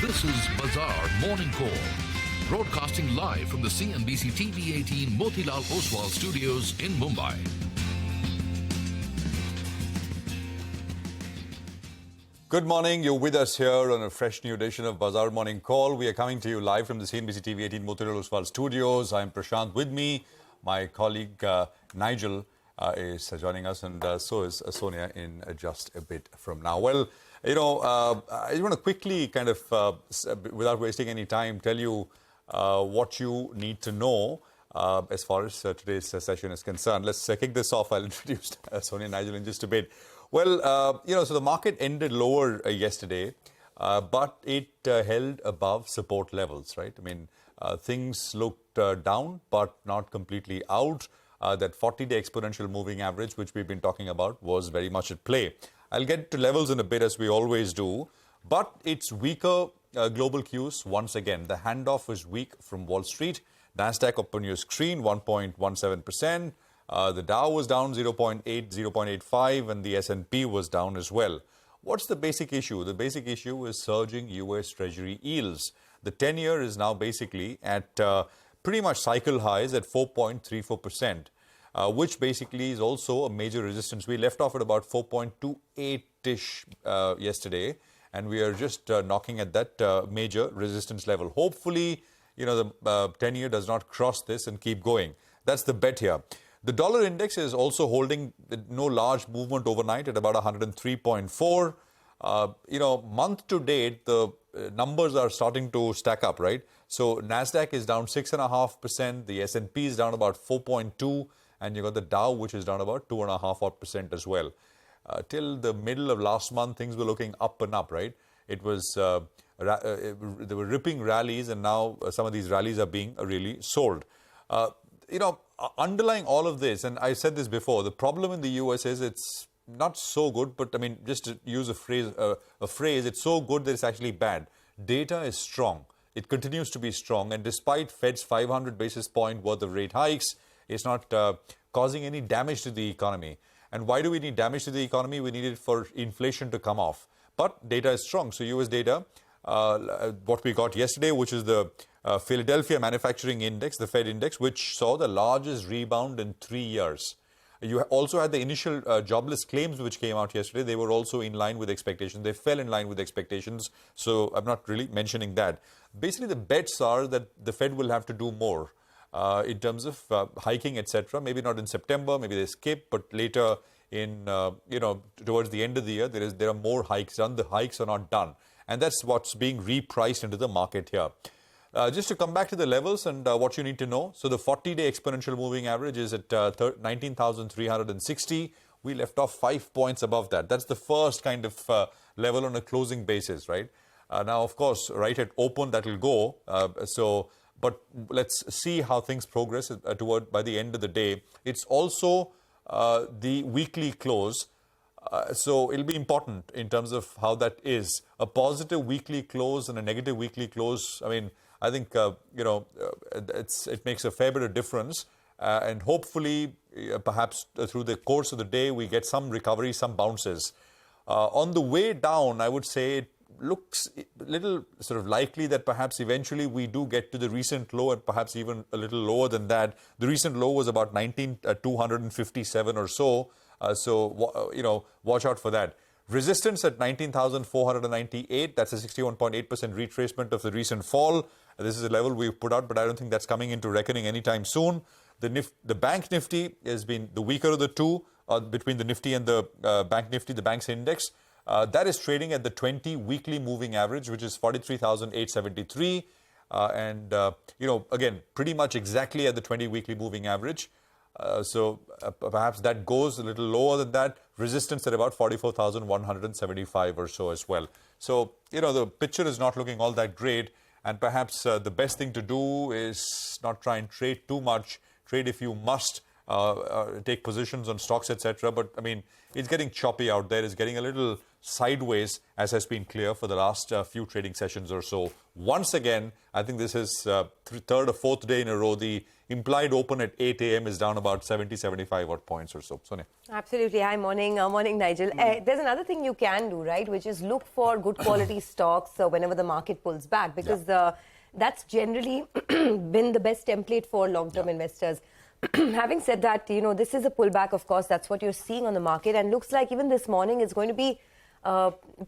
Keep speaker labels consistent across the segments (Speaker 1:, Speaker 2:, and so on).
Speaker 1: This is Bazaar Morning Call, broadcasting live from the CNBC-TV18 Motilal Oswal studios in Mumbai.
Speaker 2: Good morning. You're with us here on a fresh new edition of Bazaar Morning Call. We are coming to you live from the CNBC-TV18 Motilal Oswal studios. I'm Prashant. With me, my colleague Nigel is joining us, and so is Sonia in just a bit from now. Well, I want to quickly kind of, without wasting any time, tell you what you need to know as far as today's session is concerned. Let's kick this off. I'll introduce Sonia and Nigel in just a bit. Well, so the market ended lower yesterday, but it held above support levels, right? I mean, things looked down, but not completely out. That 40-day exponential moving average, which we've been talking about, was very much at play. I'll get to levels in a bit, as we always do, but it's weaker global cues once again. The handoff is weak from Wall Street. Nasdaq up on your screen, 1.17%. The Dow was down 0.8, 0.85, and the S&P was down as well. What's the basic issue? The basic issue is surging U.S. Treasury yields. The 10-year is now basically at pretty much cycle highs at 4.34%. Which basically is also a major resistance. We left off at about 4.28-ish yesterday, and we are just knocking at that major resistance level. Hopefully, the 10-year does not cross this and keep going. That's the bet here. The dollar index is also holding no large movement overnight at about 103.4. Month to date, the numbers are starting to stack up, right? So Nasdaq is down 6.5%. The S&P is down about 4.2%. And you got the Dow, which is down about 2.5% as well. Till the middle of last month, things were looking up and up, right? It was there were ripping rallies, and now some of these rallies are being really sold. Underlying all of this, and I said this before, the problem in the US is it's not so good, but I mean, just to use a phrase, it's so good that it's actually bad. Data is strong. It continues to be strong, and despite Fed's 500 basis point worth of rate hikes, it's not causing any damage to the economy. And why do we need damage to the economy? We need it for inflation to come off. But data is strong. So US data, what we got yesterday, which is the Philadelphia Manufacturing Index, the Fed index, which saw the largest rebound in 3 years. You also had the initial jobless claims which came out yesterday. They were also in line with expectations. They fell in line with expectations. So I'm not really mentioning that. Basically, the bets are that the Fed will have to do more. In terms of hiking, etc. Maybe not in September, maybe they skip, but later in, towards the end of the year, there are more hikes done. The hikes are not done. And that's what's being repriced into the market here. Just to come back to the levels and what you need to know. So the 40-day exponential moving average is at 19,360. We left off 5 points above that. That's the first kind of level on a closing basis, right? Now, of course, right at open, that will go. But let's see how things progress by the end of the day. It's also the weekly close. So it'll be important in terms of how that is. A positive weekly close and a negative weekly close, I mean, I think, it makes a fair bit of difference. And hopefully, perhaps through the course of the day, we get some recovery, some bounces. On the way down, I would say it looks a little sort of likely that perhaps eventually we do get to the recent low, and perhaps even a little lower than that. The recent low was about 19,257 or so. Watch out for that. Resistance at 19,498. That's a 61.8% retracement of the recent fall. This is a level we've put out, but I don't think that's coming into reckoning anytime soon. The Bank Nifty has been the weaker of the two between the Nifty and the Bank Nifty, the Bank's index. That is trading at the 20 weekly moving average, which is 43,873. Again, pretty much exactly at the 20 weekly moving average. Perhaps that goes a little lower than that. Resistance at about 44,175 or so as well. So, the picture is not looking all that great. And perhaps the best thing to do is not try and trade too much. Trade if you must. Take positions on stocks, etc. But, I mean, it's getting choppy out there. It's getting a little sideways, as has been clear for the last few trading sessions or so. Once again, I think this is third or fourth day in a row, the implied open at 8 a.m. is down about 70, 75 odd points or so. Sonia.
Speaker 3: Absolutely. Hi, morning, Nigel. There's another thing you can do, right, which is look for good quality stocks whenever the market pulls back, because that's generally been the best template for long-term investors. Having said that, this is a pullback, of course. That's what you're seeing on the market, and looks like even this morning it's going to be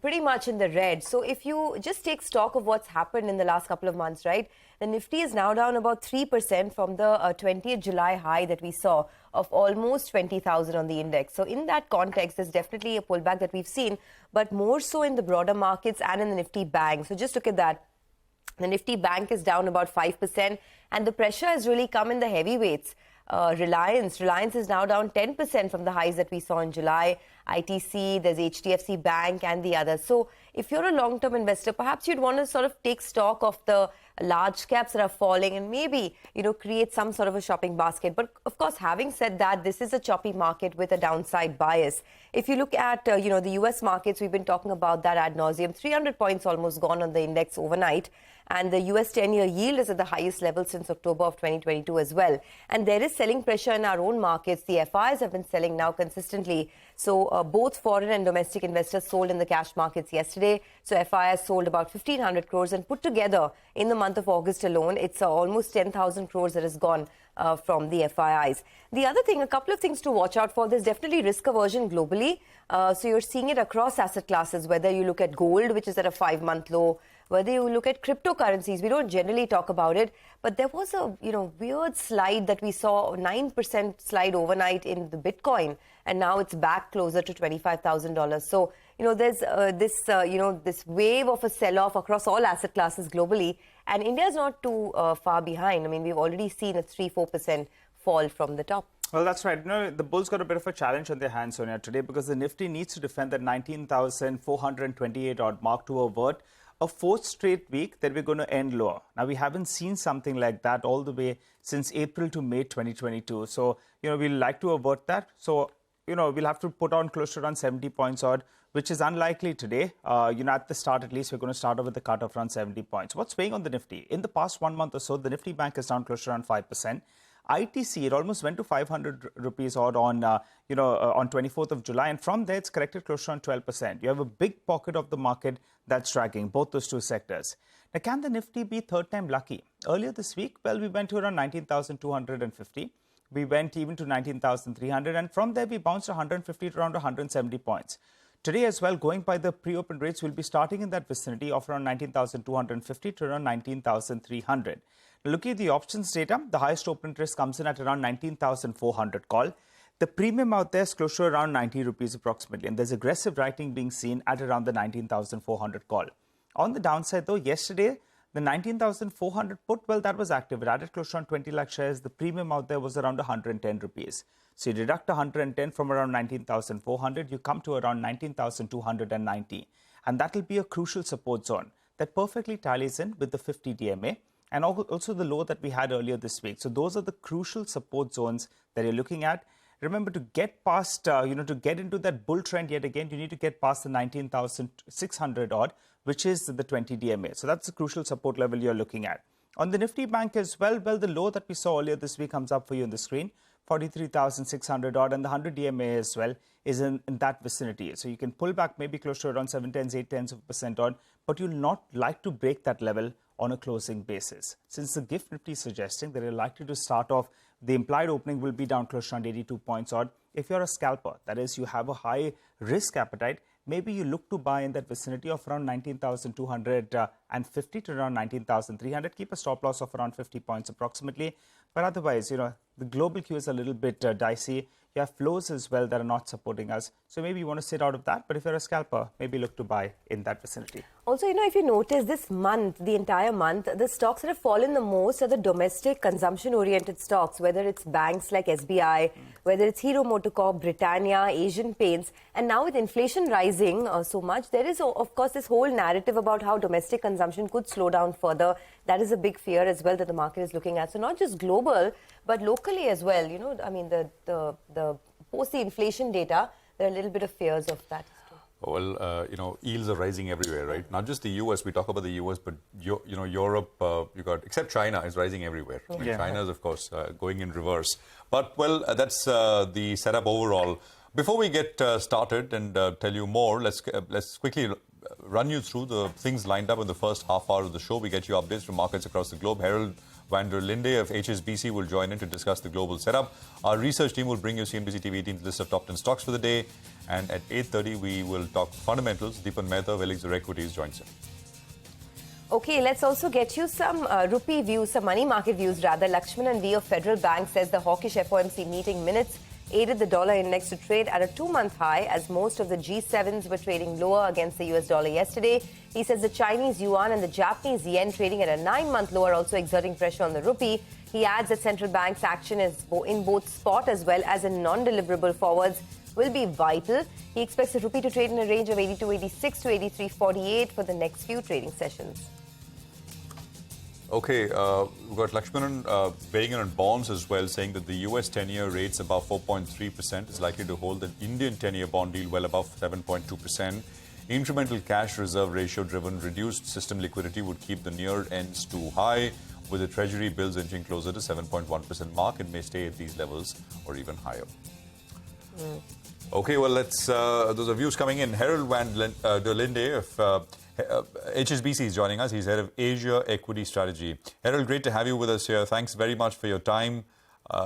Speaker 3: pretty much in the red. So if you just take stock of what's happened in the last couple of months, right, the Nifty is now down about 3% from the 20th July high that we saw of almost 20,000 on the index. So in that context, there's definitely a pullback that we've seen, but more so in the broader markets and in the Nifty Bank. So just look at that. The Nifty Bank is down about 5%, and the pressure has really come in the heavyweights. Reliance is now down 10% from the highs that we saw in July. ITC, there's HDFC Bank and the others. So if you're a long-term investor, perhaps you'd want to sort of take stock of the large caps that are falling and maybe, create some sort of a shopping basket. But of course, having said that, this is a choppy market with a downside bias. If you look at, the US markets, we've been talking about that ad nauseum. 300 points almost gone on the index overnight. And the US 10-year yield is at the highest level since October of 2022 as well. And there is selling pressure in our own markets. The FIs have been selling now consistently. So both foreign and domestic investors sold in the cash markets yesterday. So FIs sold about 1,500 crores, and put together in the month of August alone, it's almost 10,000 crores that has gone from the FIIs. The other thing, a couple of things to watch out for. There's definitely risk aversion globally. So you're seeing it across asset classes, whether you look at gold, which is at a 5-month low, whether you look at cryptocurrencies. We don't generally talk about it, but there was a weird slide that we saw, 9% slide overnight in the Bitcoin, and now it's back closer to $25,000. So there's this wave of a sell-off across all asset classes globally, and India is not too far behind. I mean, we've already seen a 3-4% fall from the top.
Speaker 4: Well, that's right. The bulls got a bit of a challenge on their hands, Sonia, today, because the Nifty needs to defend that 19,428 odd mark to avert a fourth straight week that we're going to end lower. Now, we haven't seen something like that all the way since April to May 2022. So, we'll like to avert that. So, we'll have to put on close to around 70 points odd, which is unlikely today. At the start, at least, we're going to start off with the cut of around 70 points. What's weighing on the Nifty? In the past 1 month or so, the Nifty Bank is down close to around 5%. ITC, it almost went to 500 rupees odd on 24th of July. And from there, it's corrected close to around 12%. You have a big pocket of the market that's dragging both those two sectors. Now, can the Nifty be third time lucky? Earlier this week, well, we went to around 19,250. We went even to 19,300. And from there, we bounced 150 to around 170 points. Today as well, going by the pre-open rates, we'll be starting in that vicinity of around 19,250 to around 19,300. Looking at the options data, the highest open interest comes in at around 19,400 call. The premium out there is close to around 90 rupees approximately, and there's aggressive writing being seen at around the 19,400 call. On the downside though, yesterday, the 19,400 put, well, that was active. It added close to around 20 lakh shares. The premium out there was around 110 rupees. So you deduct 110 from around 19,400, you come to around 19,290. And that will be a crucial support zone that perfectly tallies in with the 50 DMA. And also the low that we had earlier this week. So those are the crucial support zones that you're looking at. Remember, to get past, to get into that bull trend yet again, you need to get past the 19,600 odd, which is the 20 DMA. So that's the crucial support level you're looking at. On the Nifty Bank as well, the low that we saw earlier this week comes up for you on the screen, 43,600 odd, and the 100 DMA as well is in that vicinity. So you can pull back maybe close to around 0.7%, odd, but you'll not like to break that level on a closing basis. Since the GIFT Nifty is suggesting that you're likely to start off, the implied opening will be down close to around 82 points odd. If you're a scalper, that is, you have a high risk appetite, maybe you look to buy in that vicinity of around 19,250 to around 19,300. Keep a stop loss of around 50 points approximately. But otherwise, the global Q is a little bit dicey. You have flows as well that are not supporting us. So maybe you want to sit out of that. But if you're a scalper, maybe look to buy in that vicinity.
Speaker 3: Also, if you notice this month, the entire month, the stocks that have fallen the most are the domestic consumption-oriented stocks, whether it's banks like SBI, whether it's Hero MotoCorp, Britannia, Asian Paints. And now with inflation rising so much, there is, of course, this whole narrative about how domestic consumption could slow down further. That is a big fear as well that the market is looking at. So not just global, but locally as well. The post the inflation data, there are a little bit of fears of that.
Speaker 2: Well, yields are rising everywhere, right? Not just the U.S. We talk about the U.S., but Europe. Except China is rising everywhere.
Speaker 4: Yeah.
Speaker 2: China is, of course, going in reverse. But that's the setup overall. Before we get started and tell you more, let's quickly run you through the things lined up in the first half hour of the show. We get you updates from markets across the globe. Harold van der Linde of HSBC will join in to discuss the global setup. Our research team will bring you CNBC-TV18's list of top 10 stocks for the day. And at 8:30, we will talk fundamentals. Deepan Mehta of Elixir Equities joins in.
Speaker 3: Okay, let's also get you some rupee views, some money market views rather. Lakshmanan V of Federal Bank says the hawkish FOMC meeting minutes aided the dollar index to trade at a 2-month high as most of the G7s were trading lower against the US dollar yesterday. He says the Chinese yuan and the Japanese yen trading at a 9-month low are also exerting pressure on the rupee. He adds that central banks' action is in both spot as well as in non-deliverable forwards will be vital. He expects the rupee to trade in a range of 82.86 to 83.48 for the next few trading sessions.
Speaker 2: Okay, we've got Lakshmanan weighing in on bonds as well, saying that the US 10-year rate's above 4.3% is likely to hold the Indian 10-year bond yield well above 7.2%. Incremental cash reserve ratio driven reduced system liquidity would keep the near ends too high, with the Treasury bills inching closer to 7.1% mark and may stay at these levels or even higher. Okay, well, those are views coming in. Harold van der Linde of HSBC is joining us. He's head of Asia Equity Strategy. Harold, great to have you with us here. Thanks very much for your time.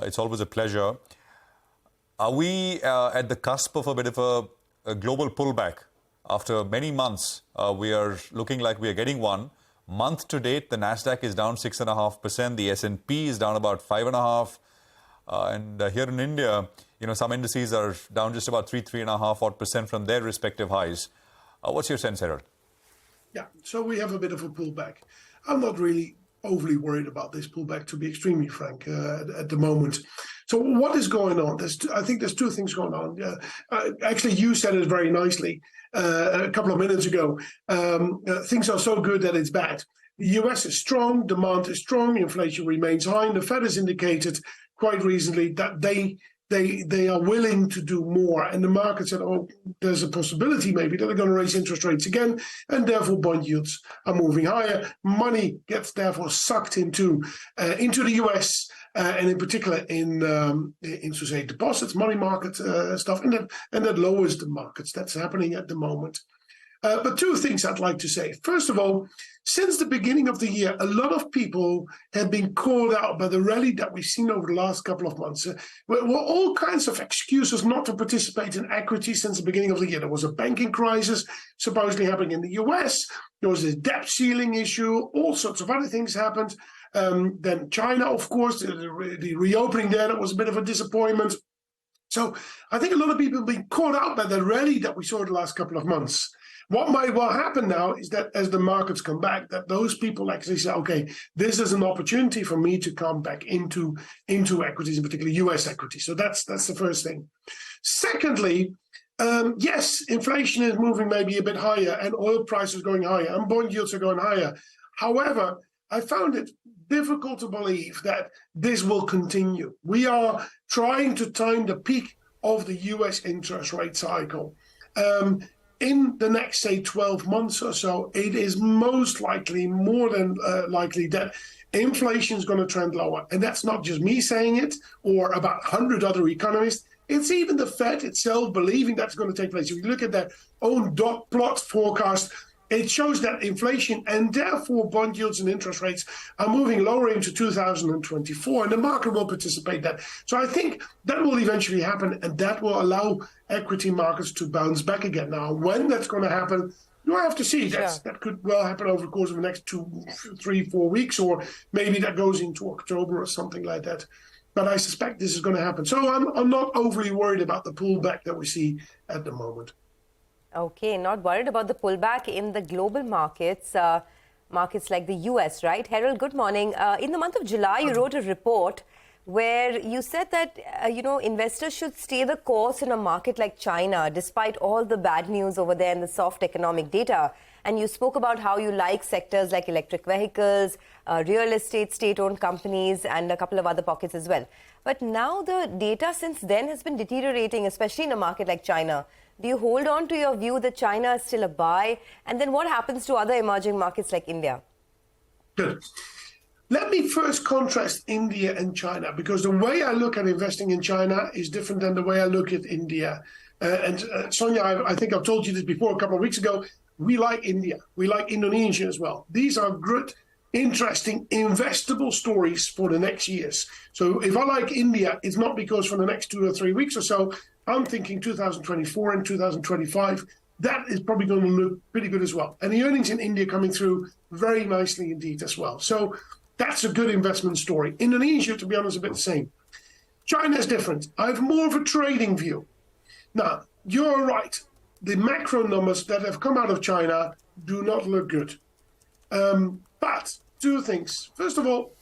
Speaker 2: It's always a pleasure. Are we at the cusp of a bit of a global pullback? After many months, we are looking like we are getting one. Month to date, the Nasdaq is down 6.5%. The S&P is down about 5.5%. And here in India, some indices are down just about 3.5% from their respective highs. What's your sense, Harold?
Speaker 5: Yeah, so we have a bit of a pullback. I'm not really overly worried about this pullback, to be extremely frank, at the moment. So what is going on? I think there's two things going on. Actually, you said it very nicely a couple of minutes ago. Things are so good that it's bad. The US is strong, demand is strong, inflation remains high, and the Fed has indicated quite recently that they are willing to do more. And the market said, oh, there's a possibility maybe that they're going to raise interest rates again, and therefore bond yields are moving higher. Money gets therefore sucked into the US, and in particular into say deposits, money market stuff, and that lowers the markets. That's happening at the moment. But two things I'd like to say. First of all, since the beginning of the year, a lot of people have been called out by the rally that we've seen over the last couple of months. Were all kinds of excuses not to participate in equity since the beginning of the year. There was a banking crisis supposedly happening in the US. There was a debt ceiling issue. All sorts of other things happened. Then China, of course, the reopening there, that was a bit of a disappointment. So I think a lot of people have been caught out by the rally that we saw the last couple of months. What might well happen now is that as the markets come back, that those people actually say, okay, this is an opportunity for me to come back into equities, in particular US equities. So that's the first thing. Secondly, yes, inflation is moving maybe a bit higher and oil prices going higher and bond yields are going higher. However, I found it difficult to believe that this will continue. We are trying to time the peak of the US interest rate cycle. In the next, say, 12 months or so, it is most likely, more than likely, that inflation is going to trend lower. And that's not just me saying it or about 100 other economists. It's even the Fed itself believing that's going to take place. If you look at their own dot plot forecast, it shows that inflation and therefore bond yields and interest rates are moving lower into 2024, and the market will participate in that. So I think that will eventually happen, and that will allow equity markets to bounce back again. Now, when that's going to happen, you have to see. That could well happen over the course of the next 2, 3, 4 weeks, or maybe that goes into October or something like that. But I suspect this is going to happen. So I'm not overly worried about the pullback that we see at the moment.
Speaker 3: Okay, not worried about the pullback in the global markets, markets like the US, right? Harold, good morning. In the month of July, you wrote a report where you said that, investors should stay the course in a market like China, despite all the bad news over there and the soft economic data. And you spoke about how you like sectors like electric vehicles, real estate, state-owned companies, and a couple of other pockets as well. But now the data since then has been deteriorating, especially in a market like China. Do you hold on to your view that China is still a buy? And then what happens to other emerging markets like India?
Speaker 5: Good. Let me first contrast India and China, because the way I look at investing in China is different than the way I look at India. Sonia, I think I've told you this before a couple of weeks ago. We like India. We like Indonesia as well. These are good, interesting, investable stories for the next years. So if I like India, it's not because for the next 2 or 3 weeks or so, I'm thinking 2024 and 2025, that is probably going to look pretty good as well. And the earnings in India coming through very nicely indeed as well. So that's a good investment story. Indonesia, to be honest, a bit the same. China is different. I have more of a trading view. Now, you're right. The macro numbers that have come out of China do not look good. But two things. First of all,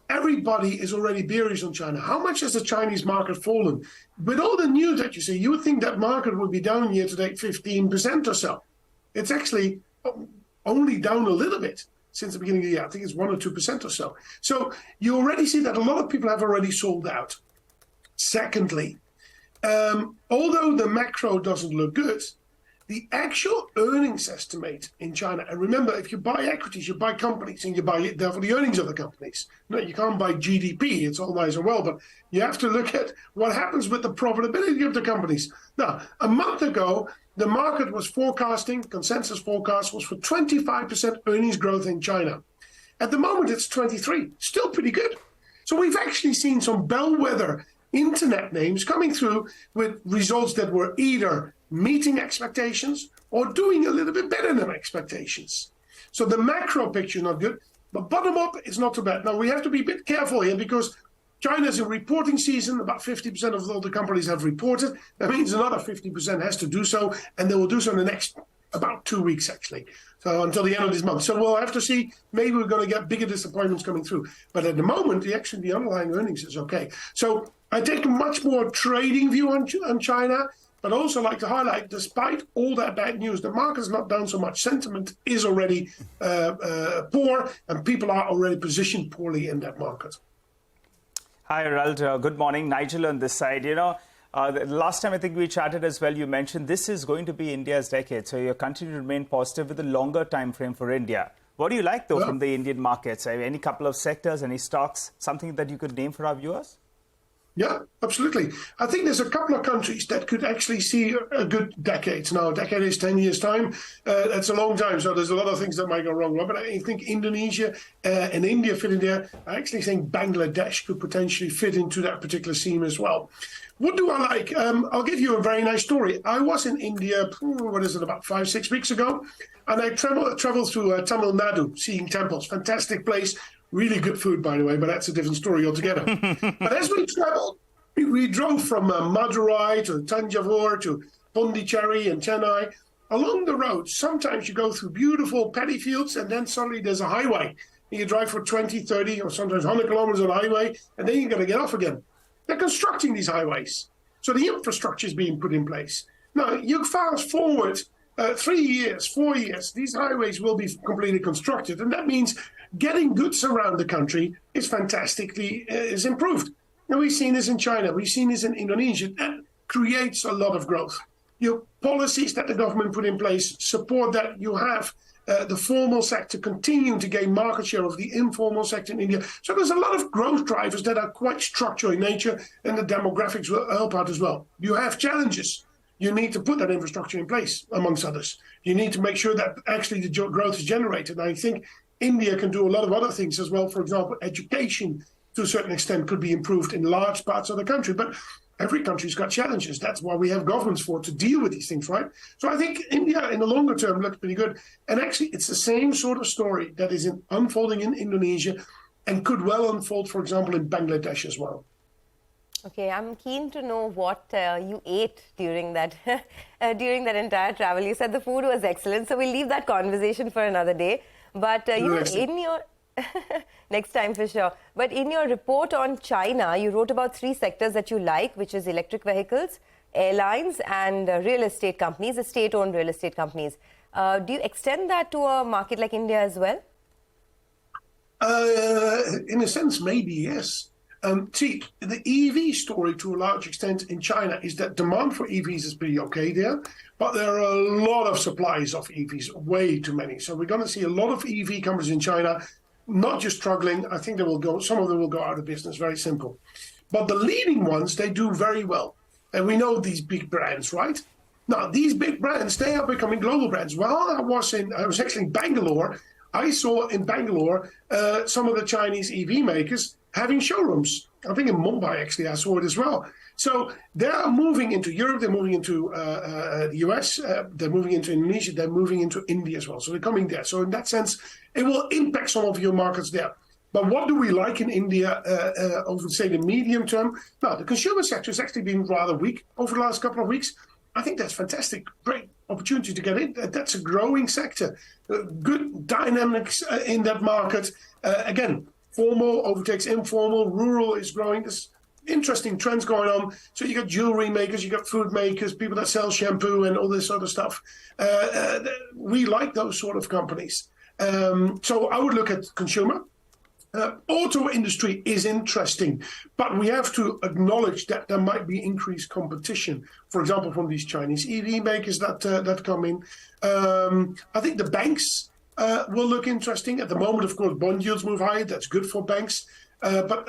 Speaker 5: everybody is already bearish on China. How much has the Chinese market fallen? With all the news that you see, you would think that market would be down year to date 15% or so. It's actually only down a little bit since the beginning of the year. I think it's 1 or 2% or so. So you already see that a lot of people have already sold out. Secondly, although the macro doesn't look good, the actual earnings estimate in China, and remember, if you buy equities, you buy companies, and you buy it therefore the earnings of the companies. No, you can't buy GDP, it's all nice and well, but you have to look at what happens with the profitability of the companies. Now, a month ago, the market was forecasting, consensus forecast was for 25% earnings growth in China. At the moment, it's 23, still pretty good. So we've actually seen some bellwether internet names coming through with results that were either meeting expectations or doing a little bit better than expectations. So the macro picture not good, but bottom up is not too bad. Now we have to be a bit careful here because China's in reporting season. About 50% of all the companies have reported. That means another 50% has to do so, and they will do so in the next about 2 weeks actually. So until the end of this month. So we'll have to see. Maybe we're going to get bigger disappointments coming through. But at the moment, the underlying earnings is okay. So I take a much more trading view on China. But also like to highlight, despite all that bad news, the market is not down so much. Sentiment is already poor, and people are already positioned poorly in that market.
Speaker 4: Hi, Gerald. Good morning. Nigel on this side. The last time I think we chatted as well, you mentioned this is going to be India's decade. So you're continuing to remain positive with a longer time frame for India. What do you like, though, from the Indian markets? Any couple of sectors, any stocks, something that you could name for our viewers?
Speaker 5: Yeah, absolutely. I think there's a couple of countries that could actually see a good decade. Now, a decade is 10 years' time. That's a long time, so there's a lot of things that might go wrong. But I think Indonesia and India fit in there. I actually think Bangladesh could potentially fit into that particular scene as well. What do I like? I'll give you a very nice story. I was in India, about 5-6 weeks ago, and I traveled through Tamil Nadu, seeing temples. Fantastic place. Really good food, by the way, but that's a different story altogether. But as we traveled, we drove from Madurai to Tanjavur to Pondicherry and Chennai. Along the road, sometimes you go through beautiful paddy fields, and then suddenly there's a highway. You drive for 20, 30, or sometimes 100 kilometers on the highway, and then you got to get off again. They're constructing these highways. So the infrastructure is being put in place. Now, you fast forward 3 years, 4 years, these highways will be completely constructed. And that means getting goods around the country is is improved. Now, we've seen this in China. We've seen this in Indonesia. That creates a lot of growth. Your policies that the government put in place support that. You have the formal sector continuing to gain market share of the informal sector in India. So there's a lot of growth drivers that are quite structural in nature, and the demographics will help out as well. You have challenges. You need to put that infrastructure in place, amongst others. You need to make sure that actually the growth is generated. And I think India can do a lot of other things as well. For example, education, to a certain extent, could be improved in large parts of the country. But every country's got challenges. That's why we have governments to deal with these things, right? So I think India, in the longer term, looks pretty good. And actually, it's the same sort of story that is unfolding in Indonesia and could well unfold, for example, in Bangladesh as well.
Speaker 3: Okay, I'm keen to know what you ate during that entire travel. You said the food was excellent, so we'll leave that conversation for another day. But in your next time for sure. But in your report on China, you wrote about 3 sectors that you like, which is electric vehicles, airlines, and real estate companies, state-owned real estate companies. Do you extend that to a market like India as well?
Speaker 5: In a sense, maybe yes. See, the EV story to a large extent in China is that demand for EVs is pretty okay there, but there are a lot of supplies of EVs, way too many. So we're going to see a lot of EV companies in China not just struggling. I think some of them will go out of business, very simple. But the leading ones, they do very well. And we know these big brands, right? Now, these big brands, they are becoming global brands. Well, I was actually in Bangalore. I saw in Bangalore some of the Chinese EV makers having showrooms. I think in Mumbai, actually, I saw it as well. So they're moving into Europe, they're moving into the US, they're moving into Indonesia, they're moving into India as well. So they're coming there. So in that sense, it will impact some of your markets there. But what do we like in India over, say, the medium term? Now, the consumer sector has actually been rather weak over the last couple of weeks. I think that's fantastic. Great opportunity to get in. That's a growing sector. Good dynamics in that market. Again, formal overtakes informal. Rural is growing. There's interesting trends going on. So you got jewelry makers, you got food makers, people that sell shampoo and all this sort of stuff. We like those sort of companies. So I would look at consumer. Auto industry is interesting, but we have to acknowledge that there might be increased competition. For example, from these Chinese EV makers that come in. I think the banks will look interesting. At the moment, of course, bond yields move higher. That's good for banks. But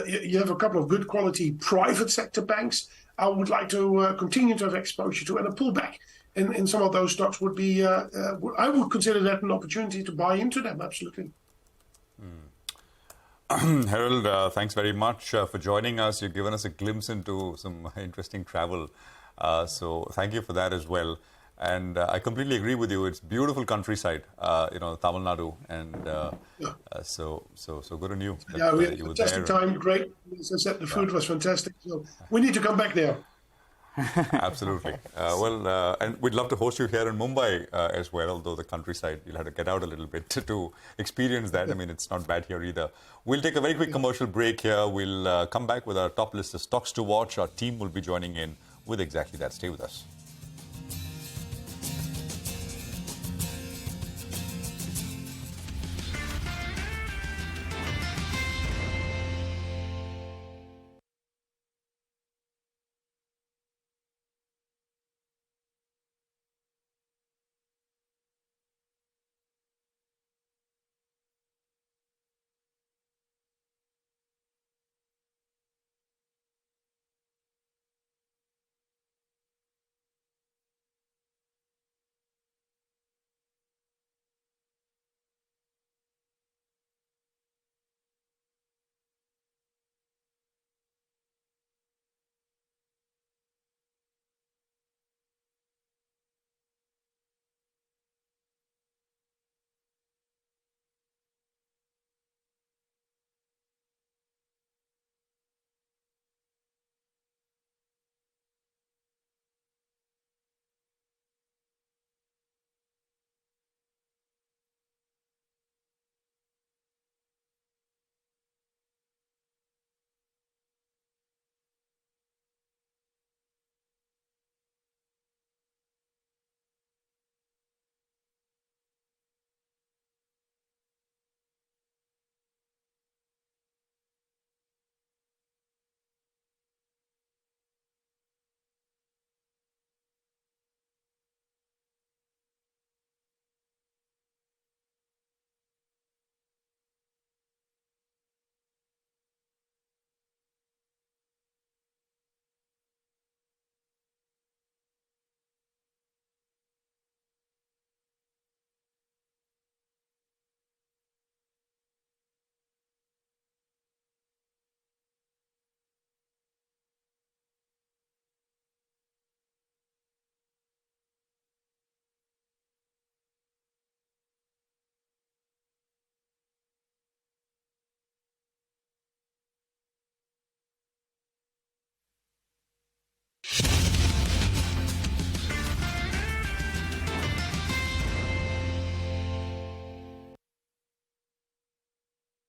Speaker 5: you have a couple of good quality private sector banks. I would like to continue to have exposure to, and a pullback in some of those stocks would be. I would consider that an opportunity to buy into them. Absolutely.
Speaker 2: Harold, thanks very much for joining us. You've given us a glimpse into some interesting travel. So thank you for that as well. And I completely agree with you. It's beautiful countryside, Tamil Nadu. And so good on you.
Speaker 5: Yeah, we had a fantastic time. Great. As I said, the food was fantastic. So we need to come back there.
Speaker 2: Absolutely. And we'd love to host you here in Mumbai as well, although the countryside, you'll have to get out a little bit to experience that. I mean, it's not bad here either. We'll take a very quick commercial break here. We'll come back with our top list of stocks to watch. Our team will be joining in with exactly that. Stay with us.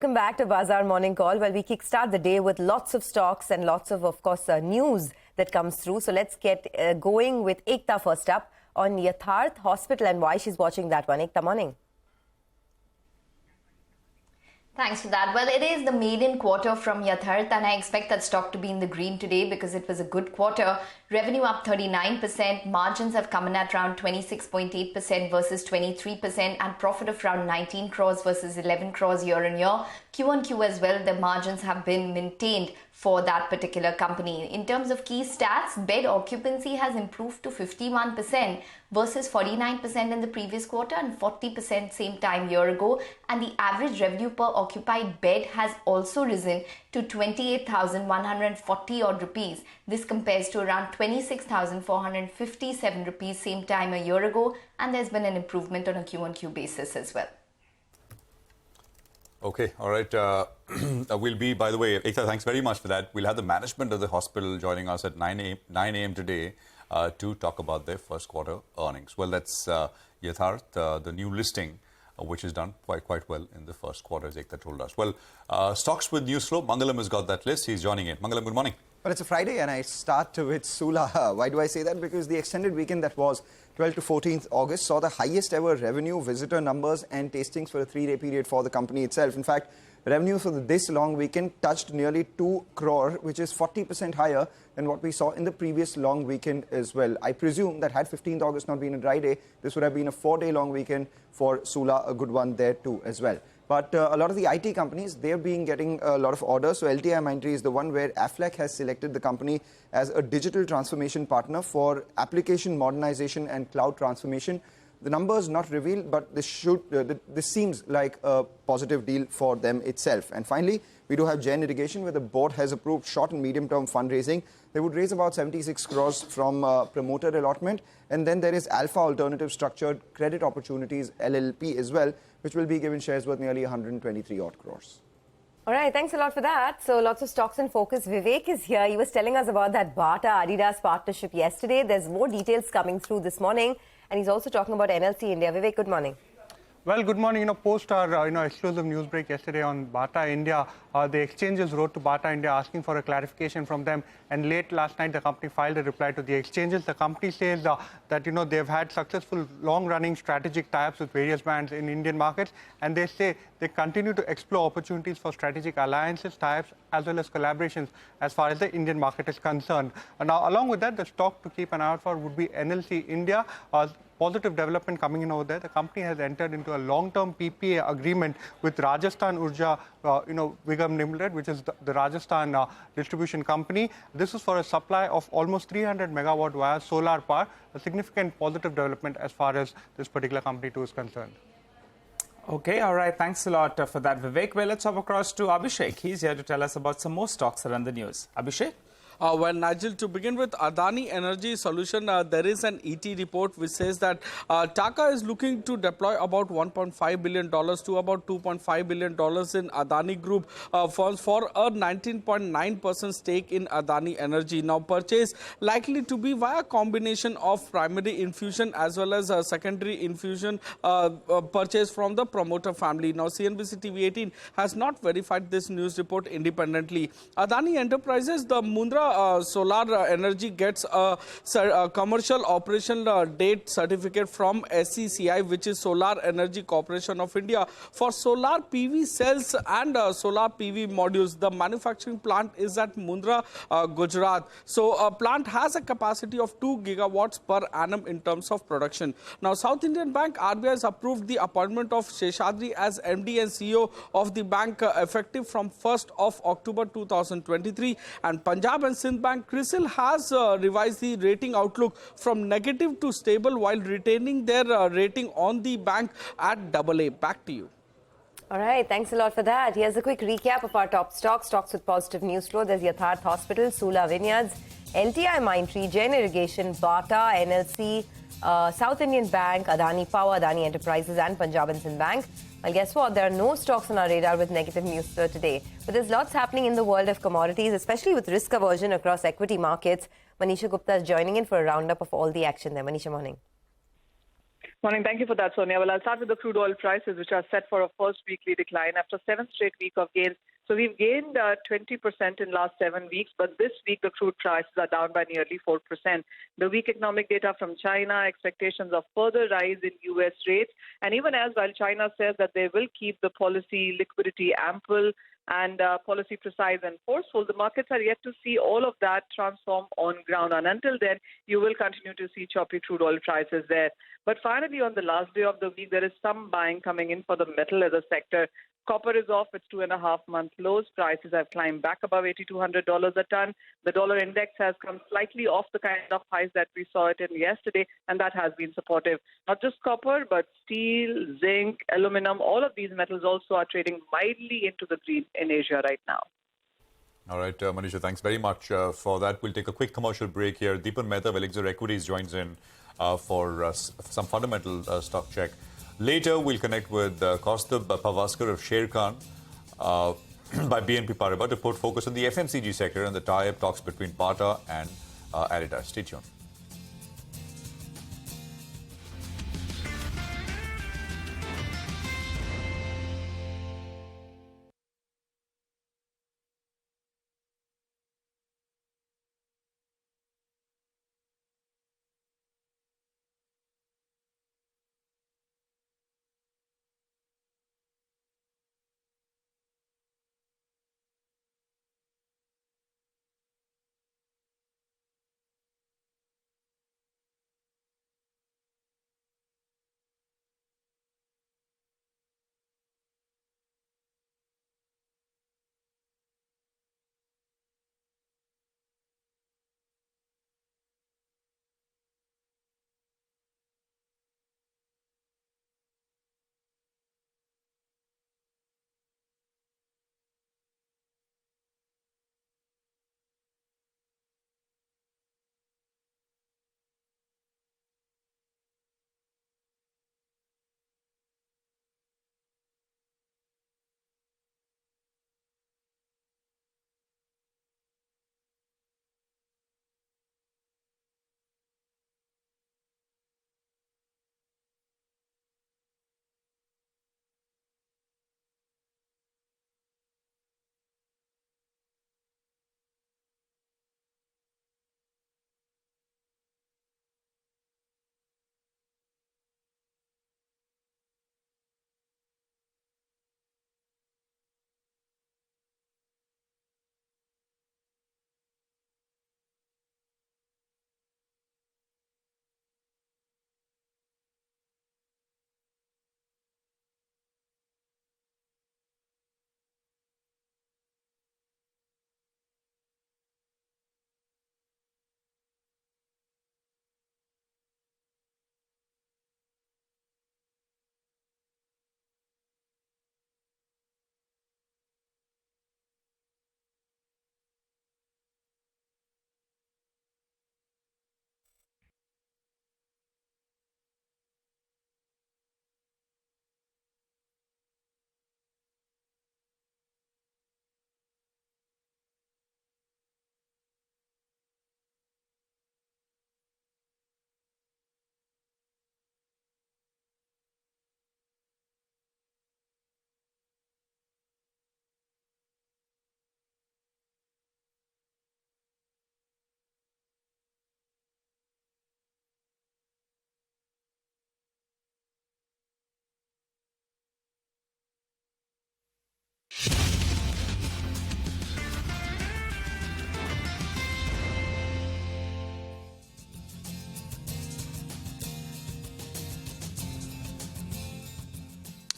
Speaker 3: Welcome back to Bazaar Morning Call. Well, we kickstart the day with lots of stocks and lots of course, news that comes through. So let's get going with Ekta first up on Yatharth Hospital and why she's watching that one. Ekta, morning.
Speaker 6: Thanks for that. Well, it is the maiden quarter from Yatharth, and I expect that stock to be in the green today because it was a good quarter. Revenue up 39%, margins have come in at around 26.8% versus 23%, and profit of around 19 crores versus 11 crores year on year. Q on Q as well, the margins have been maintained for that particular company. In terms of key stats, bed occupancy has improved to 51% versus 49% in the previous quarter and 40% same time year ago. And the average revenue per occupied bed has also risen to 28,140 odd rupees. This compares to around 26,457 rupees same time a year ago. And there's been an improvement on a Q-on-Q basis as well.
Speaker 2: Okay, all right. We'll be, by the way, Ekta, thanks very much for that. We'll have the management of the hospital joining us at 9 a.m. today to talk about their first quarter earnings. Well, that's Yatharth, the new listing, which is done quite well in the first quarter, as Ekta told us. Well, stocks with news flow. Mangalam has got that list. He's joining in. Mangalam, good morning.
Speaker 7: Well, it's a Friday and I start with Sula. Why do I say that? Because the extended weekend that was 12th to 14th August saw the highest ever revenue, visitor numbers and tastings for a 3-day period for the company itself. In fact, revenue for this long weekend touched nearly 2 crore, which is 40% higher than what we saw in the previous long weekend as well. I presume that had 15th August not been a dry day, this would have been a 4-day long weekend for Sula, a good one there too as well. But a lot of the IT companies, they're getting a lot of orders. So LTIMindtree is the one where Aflac has selected the company as a digital transformation partner for application modernization and cloud transformation. The numbers not revealed, but this seems like a positive deal for them itself. And finally, we do have Jain Irrigation, where the board has approved short and medium-term fundraising. They would raise about 76 crores from promoter allotment. And then there is Alpha Alternative Structured Credit Opportunities, LLP as well, which will be given shares worth nearly 123 odd crores.
Speaker 3: All right, thanks a lot for that. So lots of stocks in focus. Vivek is here. He was telling us about that Bata-Adidas partnership yesterday. There's more details coming through this morning. And he's also talking about NLC India. Vivek, good morning.
Speaker 8: Well, good morning. Post our exclusive news break yesterday on Bata India, the exchanges wrote to Bata India asking for a clarification from them. And late last night, the company filed a reply to the exchanges. The company says that they've had successful long-running strategic tie-ups with various brands in Indian markets, and they say they continue to explore opportunities for strategic alliances, tie-ups, as well as collaborations as far as the Indian market is concerned. Now, along with that, the stock to keep an eye out for would be NLC India. Positive development coming in over there. The company has entered into a long-term PPA agreement with Rajasthan Urja, Vigam Limited, which is the Rajasthan distribution company. This is for a supply of almost 300 megawatt via solar power, a significant positive development as far as this particular company too is concerned.
Speaker 4: Okay, all right. Thanks a lot for that, Vivek. Well, let's hop across to Abhishek. He's here to tell us about some more stocks that are in the news. Abhishek?
Speaker 9: Well, Nigel, to begin with, Adani Energy Solution, there is an ET report which says that Tata is looking to deploy about $1.5 billion to about $2.5 billion in Adani Group funds for a 19.9% stake in Adani Energy. Now, purchase likely to be via combination of primary infusion as well as secondary infusion purchase from the promoter family. Now, CNBC-TV18 has not verified this news report independently. Adani Enterprises, the Mundra Solar Energy gets a commercial operational date certificate from SCCI, which is Solar Energy Corporation of India, for solar PV cells and solar PV modules. The manufacturing plant is at Mundra, Gujarat. So a plant has a capacity of 2 gigawatts per annum in terms of production. Now, South Indian Bank, RBI has approved the appointment of Sheshadri as MD and CEO of the bank effective from 1st of October 2023, and Punjab and Sindh Bank, CRISIL has revised the rating outlook from negative to stable while retaining their rating on the bank at AA. Back to you.
Speaker 3: All right, thanks a lot for that. Here's a quick recap of our top stocks. Stocks with positive news flow. There's Yatharth Hospital, Sula Vineyards, LTIMindtree, Jain Irrigation, Bata, NLC, South Indian Bank, Adani Power, Adani Enterprises and Punjab and Sindh Bank. Well, guess what? There are no stocks on our radar with negative news flow today. But there's lots happening in the world of commodities, especially with risk aversion across equity markets. Manisha Gupta is joining in for a roundup of all the action there. Manisha, morning.
Speaker 10: Morning. Thank you for that, Sonia. Well, I'll start with the crude oil prices, which are set for a first weekly decline after 7th straight week of gains. So we've gained 20% in last 7 weeks, but this week the crude prices are down by nearly 4%. The weak economic data from China, expectations of further rise in U.S. rates, and even as while China says that they will keep the policy liquidity ample and policy precise and forceful, the markets are yet to see all of that transform on ground. And until then, you will continue to see choppy crude oil prices there. But finally, on the last day of the week, there is some buying coming in for the metal as a sector. Copper is off its 2.5-month lows. Prices have climbed back above $8,200 a ton. The dollar index has come slightly off the kind of highs that we saw it in yesterday, and that has been supportive. Not just copper, but steel, zinc, aluminum, all of these metals also are trading mildly into the green in Asia right now.
Speaker 2: All right, Manisha, thanks very much for that. We'll take a quick commercial break here. Deepan Mehta of Elixir Equities joins in for some fundamental stock check. Later, we'll connect with Kaustubh Pavaskar of Sharekhan by BNP Paribas to put focus on the FMCG sector and the tie-up talks between Bata and Adidas. Stay tuned.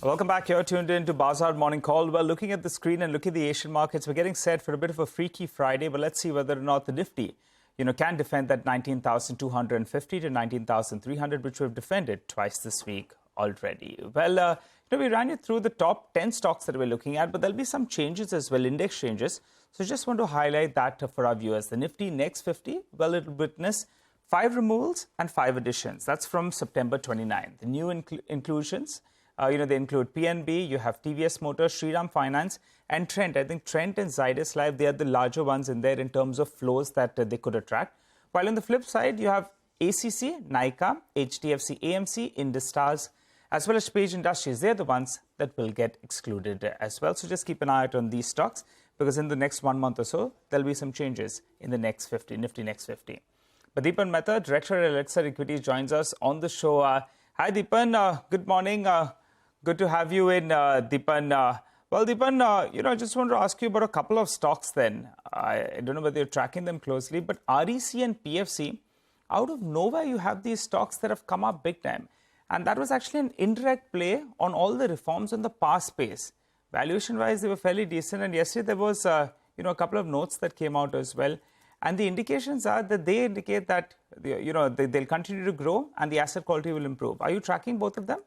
Speaker 4: Welcome back. You're tuned in to Bazaar Morning Call. Well, looking at the screen and looking at the Asian markets, we're getting set for a bit of a freaky Friday, but let's see whether or not the Nifty, can defend that 19,250 to 19,300, which we've defended twice this week already. Well, we ran you through the top 10 stocks that we're looking at, but there'll be some changes as well, index changes. So just want to highlight that for our viewers. The Nifty Next 50, well, it'll witness 5 removals and 5 additions. That's from September 29. The new inclusions, they include PNB, you have TVS Motors, Shriram Finance, and Trent. I think Trent and Zydus Life, they are the larger ones in there in terms of flows that they could attract. While on the flip side, you have ACC, Nykaa, HDFC AMC, Indus Towers, as well as Page Industries. They're the ones that will get excluded as well. So just keep an eye out on these stocks, because in the next 1 month or so, there'll be some changes in the next 50, Nifty next 50. But Deepan Mehta, Director at Elixir Equities, joins us on the show. Hi, Deepan. Good morning. Good to have you in, Deepan. Well, Deepan, I just want to ask you about a couple of stocks then. I don't know whether you're tracking them closely, but REC and PFC, out of nowhere, you have these stocks that have come up big time. And that was actually an indirect play on all the reforms in the power space. Valuation-wise, they were fairly decent. And yesterday, there was, a couple of notes that came out as well. And the indications are that they indicate that, they'll continue to grow and the asset quality will improve. Are you tracking both of them?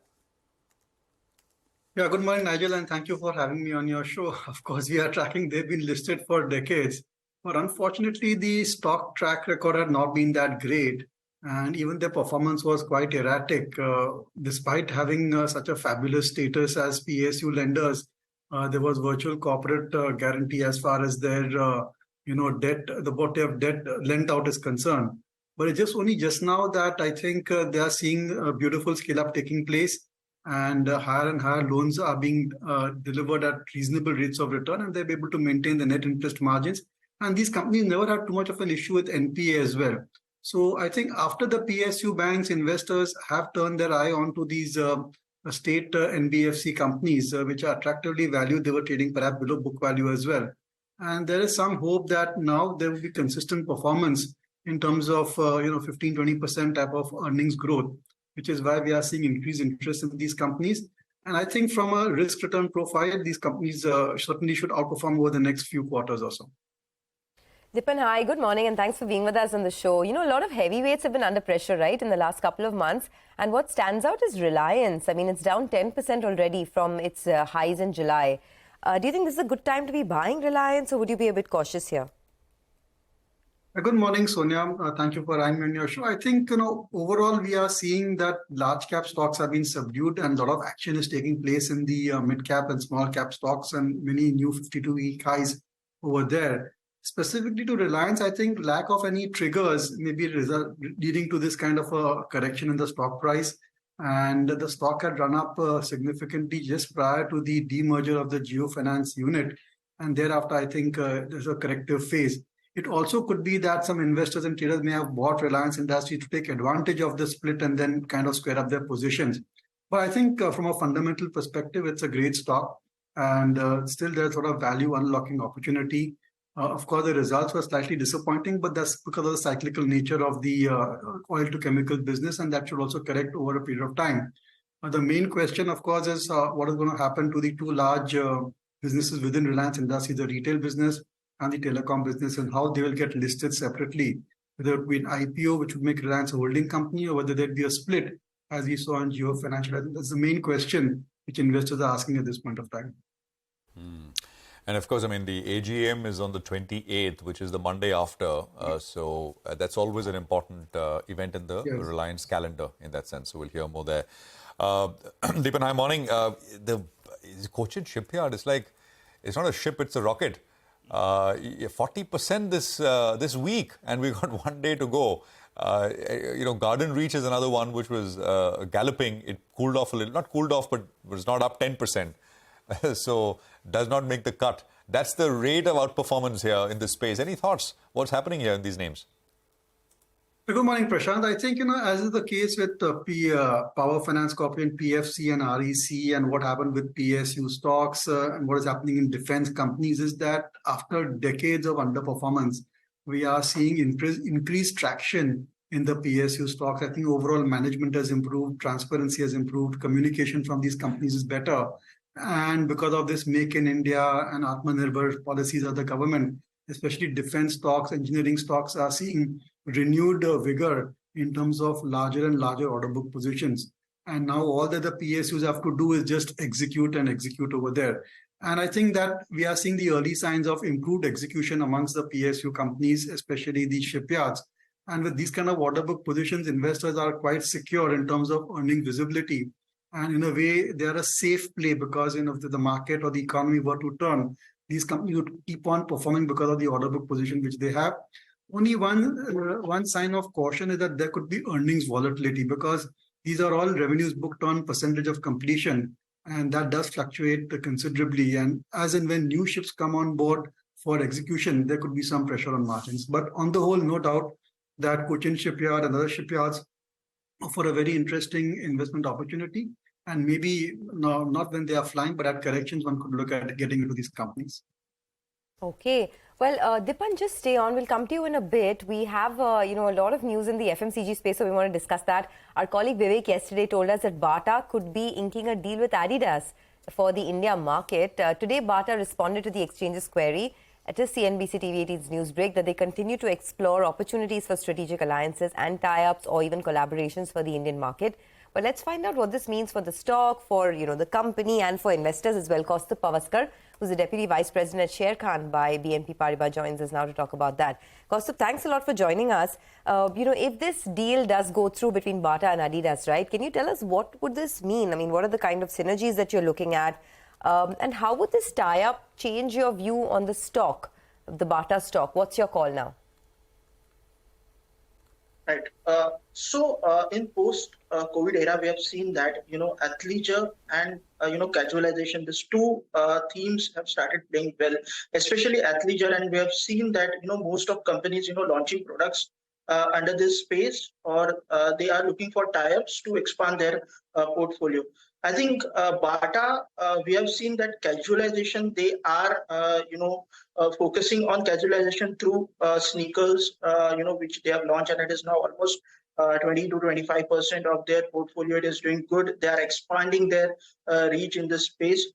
Speaker 11: Yeah, good morning, Nigel, and thank you for having me on your show. Of course, we are tracking. They've been listed for decades. But unfortunately, the stock track record had not been that great. And even their performance was quite erratic. Despite having such a fabulous status as PSU lenders, there was virtual corporate guarantee as far as their debt, the body of debt lent out is concerned. But it's just now that I think they are seeing a beautiful scale up taking place. And higher and higher loans are being delivered at reasonable rates of return, and they're able to maintain the net interest margins. And these companies never had too much of an issue with NPA as well. So I think after the PSU banks, investors have turned their eye onto these state NBFC companies, which are attractively valued. They were trading perhaps below book value as well. And there is some hope that now there will be consistent performance in terms of 15-20% type of earnings growth, which is why we are seeing increased interest in these companies. And I think from a risk return profile, these companies certainly should outperform over the next few quarters or so.
Speaker 3: Deepan, hi, good morning, and thanks for being with us on the show. A lot of heavyweights have been under pressure, right, in the last couple of months. And what stands out is Reliance. I mean, it's down 10% already from its highs in July. Do you think this is a good time to be buying Reliance, or would you be a bit cautious here?
Speaker 11: Good morning, Sonia. Thank you for having me on your show. I think, overall, we are seeing that large cap stocks have been subdued and a lot of action is taking place in the mid cap and small cap stocks and many new 52-week highs over there. Specifically to Reliance, I think lack of any triggers may be leading to this kind of a correction in the stock price. And the stock had run up significantly just prior to the demerger of the Jio Finance unit. And thereafter, I think there's a corrective phase. It also could be that some investors and traders may have bought Reliance Industries to take advantage of the split and then kind of square up their positions. But I think from a fundamental perspective, it's a great stock. And still there's sort of value unlocking opportunity. Of course, the results were slightly disappointing, but that's because of the cyclical nature of the oil to chemical business, and that should also correct over a period of time. The main question, of course, is what is going to happen to the two large businesses within Reliance Industries, the retail business and the telecom business, and how they will get listed separately, whether it be an IPO, which would make Reliance a holding company, or whether there'd be a split, as we saw in Jio Financial. I think that's the main question which investors are asking at this point of time.
Speaker 2: And of course, I mean, the AGM is on the 28th, which is the Monday after. So that's always an important event in the Reliance calendar in that sense. So we'll hear more there. Deepan, hi, morning. The Cochin shipyard is like, it's not a ship, it's a rocket. 40% this week, and we've got 1 day to go. Garden Reach is another one which was galloping. It cooled off a little, not cooled off, but was not up 10%. So does not make the cut. That's the rate of outperformance here in this space. Any thoughts? What's happening here in these names?
Speaker 11: Good morning, Prashant. I think, as is the case with Power Finance Corporation, PFC and REC, and what happened with PSU stocks and what is happening in defense companies is that after decades of underperformance, we are seeing increased traction in the PSU stocks. I think overall management has improved, transparency has improved, communication from these companies is better. And because of this Make in India and Atmanirbhar policies of the government, especially defense stocks, engineering stocks are seeing renewed vigor in terms of larger and larger order book positions. And now all that the PSUs have to do is just execute and execute over there. And I think that we are seeing the early signs of improved execution amongst the PSU companies, especially the shipyards. And with these kind of order book positions, investors are quite secure in terms of earning visibility. And in a way, they are a safe play because if the market or the economy were to turn, these companies would keep on performing because of the order book position which they have. Only one sign of caution is that there could be earnings volatility because these are all revenues booked on percentage of completion, and that does fluctuate considerably. And as and when new ships come on board for execution, there could be some pressure on margins. But on the whole, no doubt that Cochin Shipyard and other shipyards offer a very interesting investment opportunity. And maybe not when they are flying, but at corrections, one could look at getting into these companies.
Speaker 3: Okay. Well, Dipan, just stay on. We'll come to you in a bit. We have, a lot of news in the FMCG space, so we want to discuss that. Our colleague Vivek yesterday told us that Bata could be inking a deal with Adidas for the India market. Today, Bata responded to the exchange's query at his CNBC-TV18's news break that they continue to explore opportunities for strategic alliances and tie-ups or even collaborations for the Indian market. But let's find out what this means for the stock, for the company, and for investors as well. Kaustubh Pavaskar, who's the Deputy Vice President at Sharekhan by BNP Paribas, joins us now to talk about that. Kaustubh, thanks a lot for joining us. If this deal does go through between Bata and Adidas, right, can you tell us what would this mean? I mean, what are the kind of synergies that you're looking at? And how would this tie-up change your view on the stock, the Bata stock? What's your call now?
Speaker 12: Right. In post-COVID era, we have seen that, athleisure and, casualization, these two themes have started playing well, especially athleisure. And we have seen that, most of companies, launching products under this space, or they are looking for tie-ups to expand their portfolio. I think Bata, we have seen that casualization, they are, focusing on casualization through sneakers, which they have launched, and it is now almost 20 to 25% of their portfolio. It is doing good. They are expanding their reach in this space.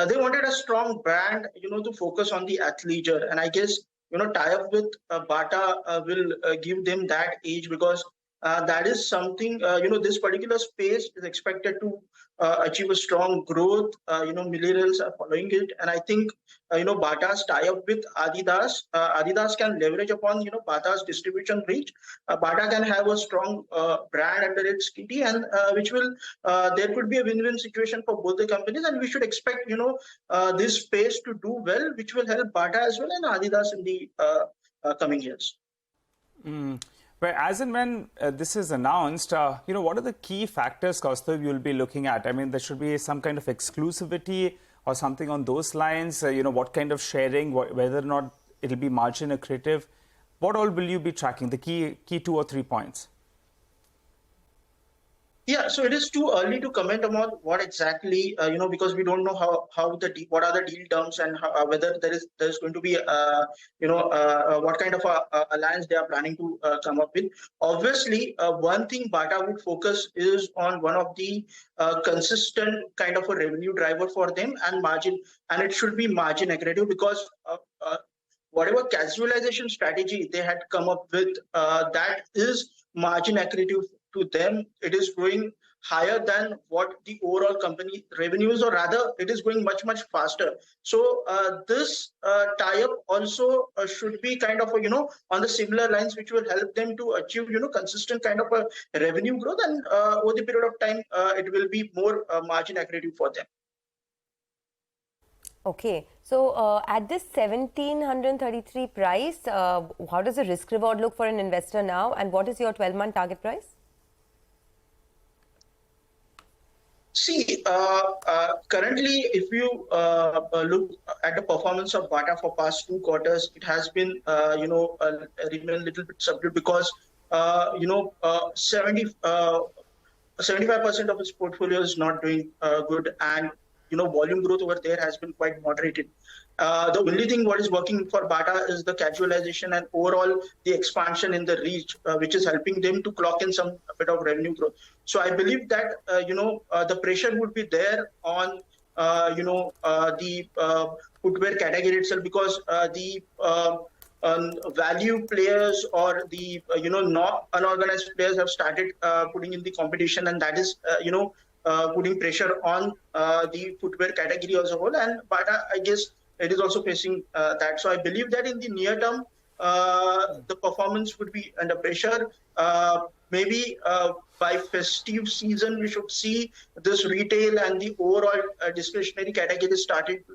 Speaker 12: They wanted a strong brand, to focus on the athleisure. And I guess, tie-up with Bata will give them that edge, because that is something, this particular space is expected to achieve a strong growth. Millennials are following it. And I think, Bata's tie-up with Adidas, Adidas can leverage upon, Bata's distribution reach. Bata can have a strong brand under its kitty, and which will, there could be a win-win situation for both the companies. And we should expect, this space to do well, which will help Bata as well and Adidas in the coming years.
Speaker 4: But as and when this is announced, what are the key factors, Kaustubh, you'll be looking at? I mean, there should be some kind of exclusivity or something on those lines. What kind of sharing, whether or not it'll be margin accretive. What all will you be tracking? The key 2 or 3 points.
Speaker 12: Yeah, so it is too early to comment on what exactly, because we don't know what are the deal terms, and whether there's going to be, what kind of alliance they are planning to come up with. Obviously, one thing Bata would focus is on one of the consistent kind of a revenue driver for them, and margin, and it should be margin accretive, because whatever casualization strategy they had come up with, that is margin accretive to them. It is growing higher than what the overall company revenues, or rather it is going much, much faster. So this tie-up also should be kind of, on the similar lines, which will help them to achieve, consistent kind of a revenue growth, and over the period of time, it will be more margin accretive for them.
Speaker 3: Okay, so at this 1,733 price, how does the risk reward look for an investor now, and what is your 12-month target price?
Speaker 12: See, currently, if you look at the performance of Bata for past 2 quarters, it has been, remain a little bit subdued, because, 75% of its portfolio is not doing good, and volume growth over there has been quite moderated. The only thing what is working for Bata is the casualization and overall the expansion in the reach, which is helping them to clock in some bit of revenue growth. So I believe that, the pressure would be there on, the footwear category itself, because the value players or the, not unorganized players have started putting in the competition, and that is, putting pressure on the footwear category as a whole. And Bata, I guess, it is also facing that. So I believe that in the near term, the performance would be under pressure. Maybe by festive season, we should see this retail and the overall discretionary category started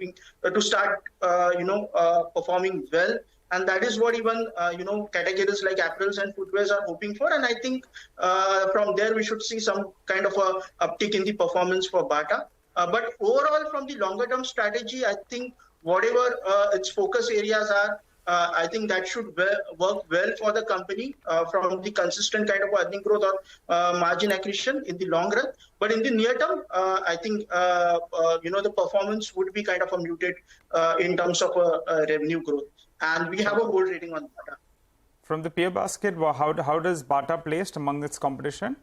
Speaker 12: performing well. and that is what even categories like apparels and footwears are hoping for. And I think from there we should see some kind of a uptick in the performance for Bata. But overall, from the longer term strategy, I think whatever its focus areas are, I think that should work well for the company from the consistent kind of earning growth or margin accretion in the long run. But in the near term, I think the performance would be kind of a muted in terms of revenue growth. And we have a hold rating on Bata.
Speaker 4: From the peer basket, how does Bata placed among its competition?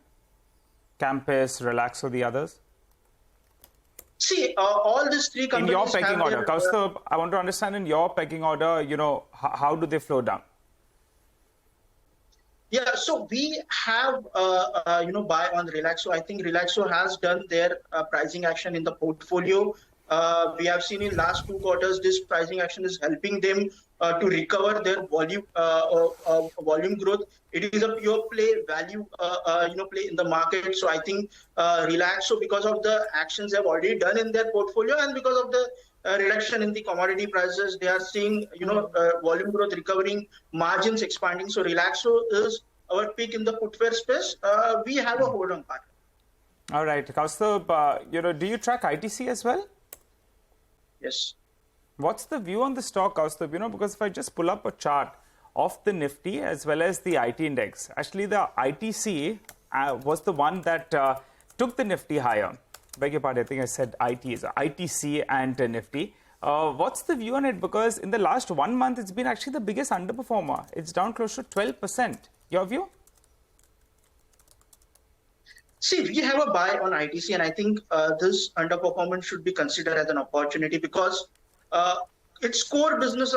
Speaker 4: Campus, Relaxo, the others?
Speaker 12: See, all these three companies
Speaker 4: in your pecking order, Kaustubh, I want to understand in your pecking order, how do they flow down?
Speaker 12: Yeah, so we have, buy on Relaxo. I think Relaxo has done their pricing action in the portfolio. We have seen in last 2 quarters, this pricing action is helping them to recover their volume growth. It is a pure play value, play in the market. So I think Relaxo, because of the actions they have already done in their portfolio and because of the reduction in the commodity prices, they are seeing, volume growth recovering, margins expanding. So Relaxo is our pick in the footwear space. We have a hold on that.
Speaker 4: All right, Kaustubh, do you track ITC as well?
Speaker 12: Yes.
Speaker 4: What's the view on the stock, Kaustubh? Because if I just pull up a chart of the Nifty as well as the IT index, actually the ITC was the one that took the Nifty higher. Beg your pardon, I think I said IT is ITC and Nifty. What's the view on it? Because in the last 1 month, it's been actually the biggest underperformer. It's down close to 12%. Your view?
Speaker 12: See, we have a buy on ITC, and I think this underperformance should be considered as an opportunity because its core businesses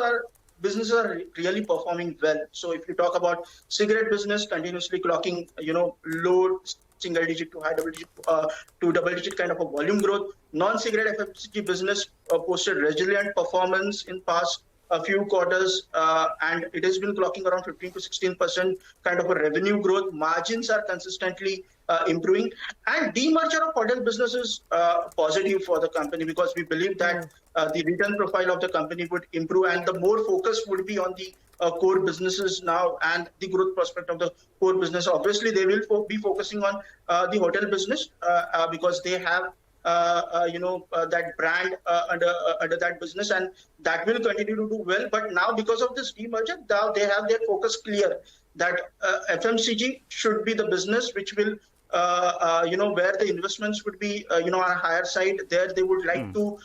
Speaker 12: are really performing well. So if you talk about cigarette business, continuously clocking, low single digit to high double digit to double digit kind of a volume growth. Non-cigarette FMCG business posted resilient performance in past a few quarters, and it has been clocking around 15 to 16% kind of a revenue growth. Margins are consistently improving, and demerger of hotel business is positive for the company because we believe that the return profile of the company would improve, and the more focus would be on the core businesses now and the growth prospect of the core business. Obviously, they will be focusing on the hotel business because they have that brand under that business, and that will continue to do well. But now, because of this demerger, now they have their focus clear that FMCG should be the business which will, where the investments would be, on a higher side. There, they would like to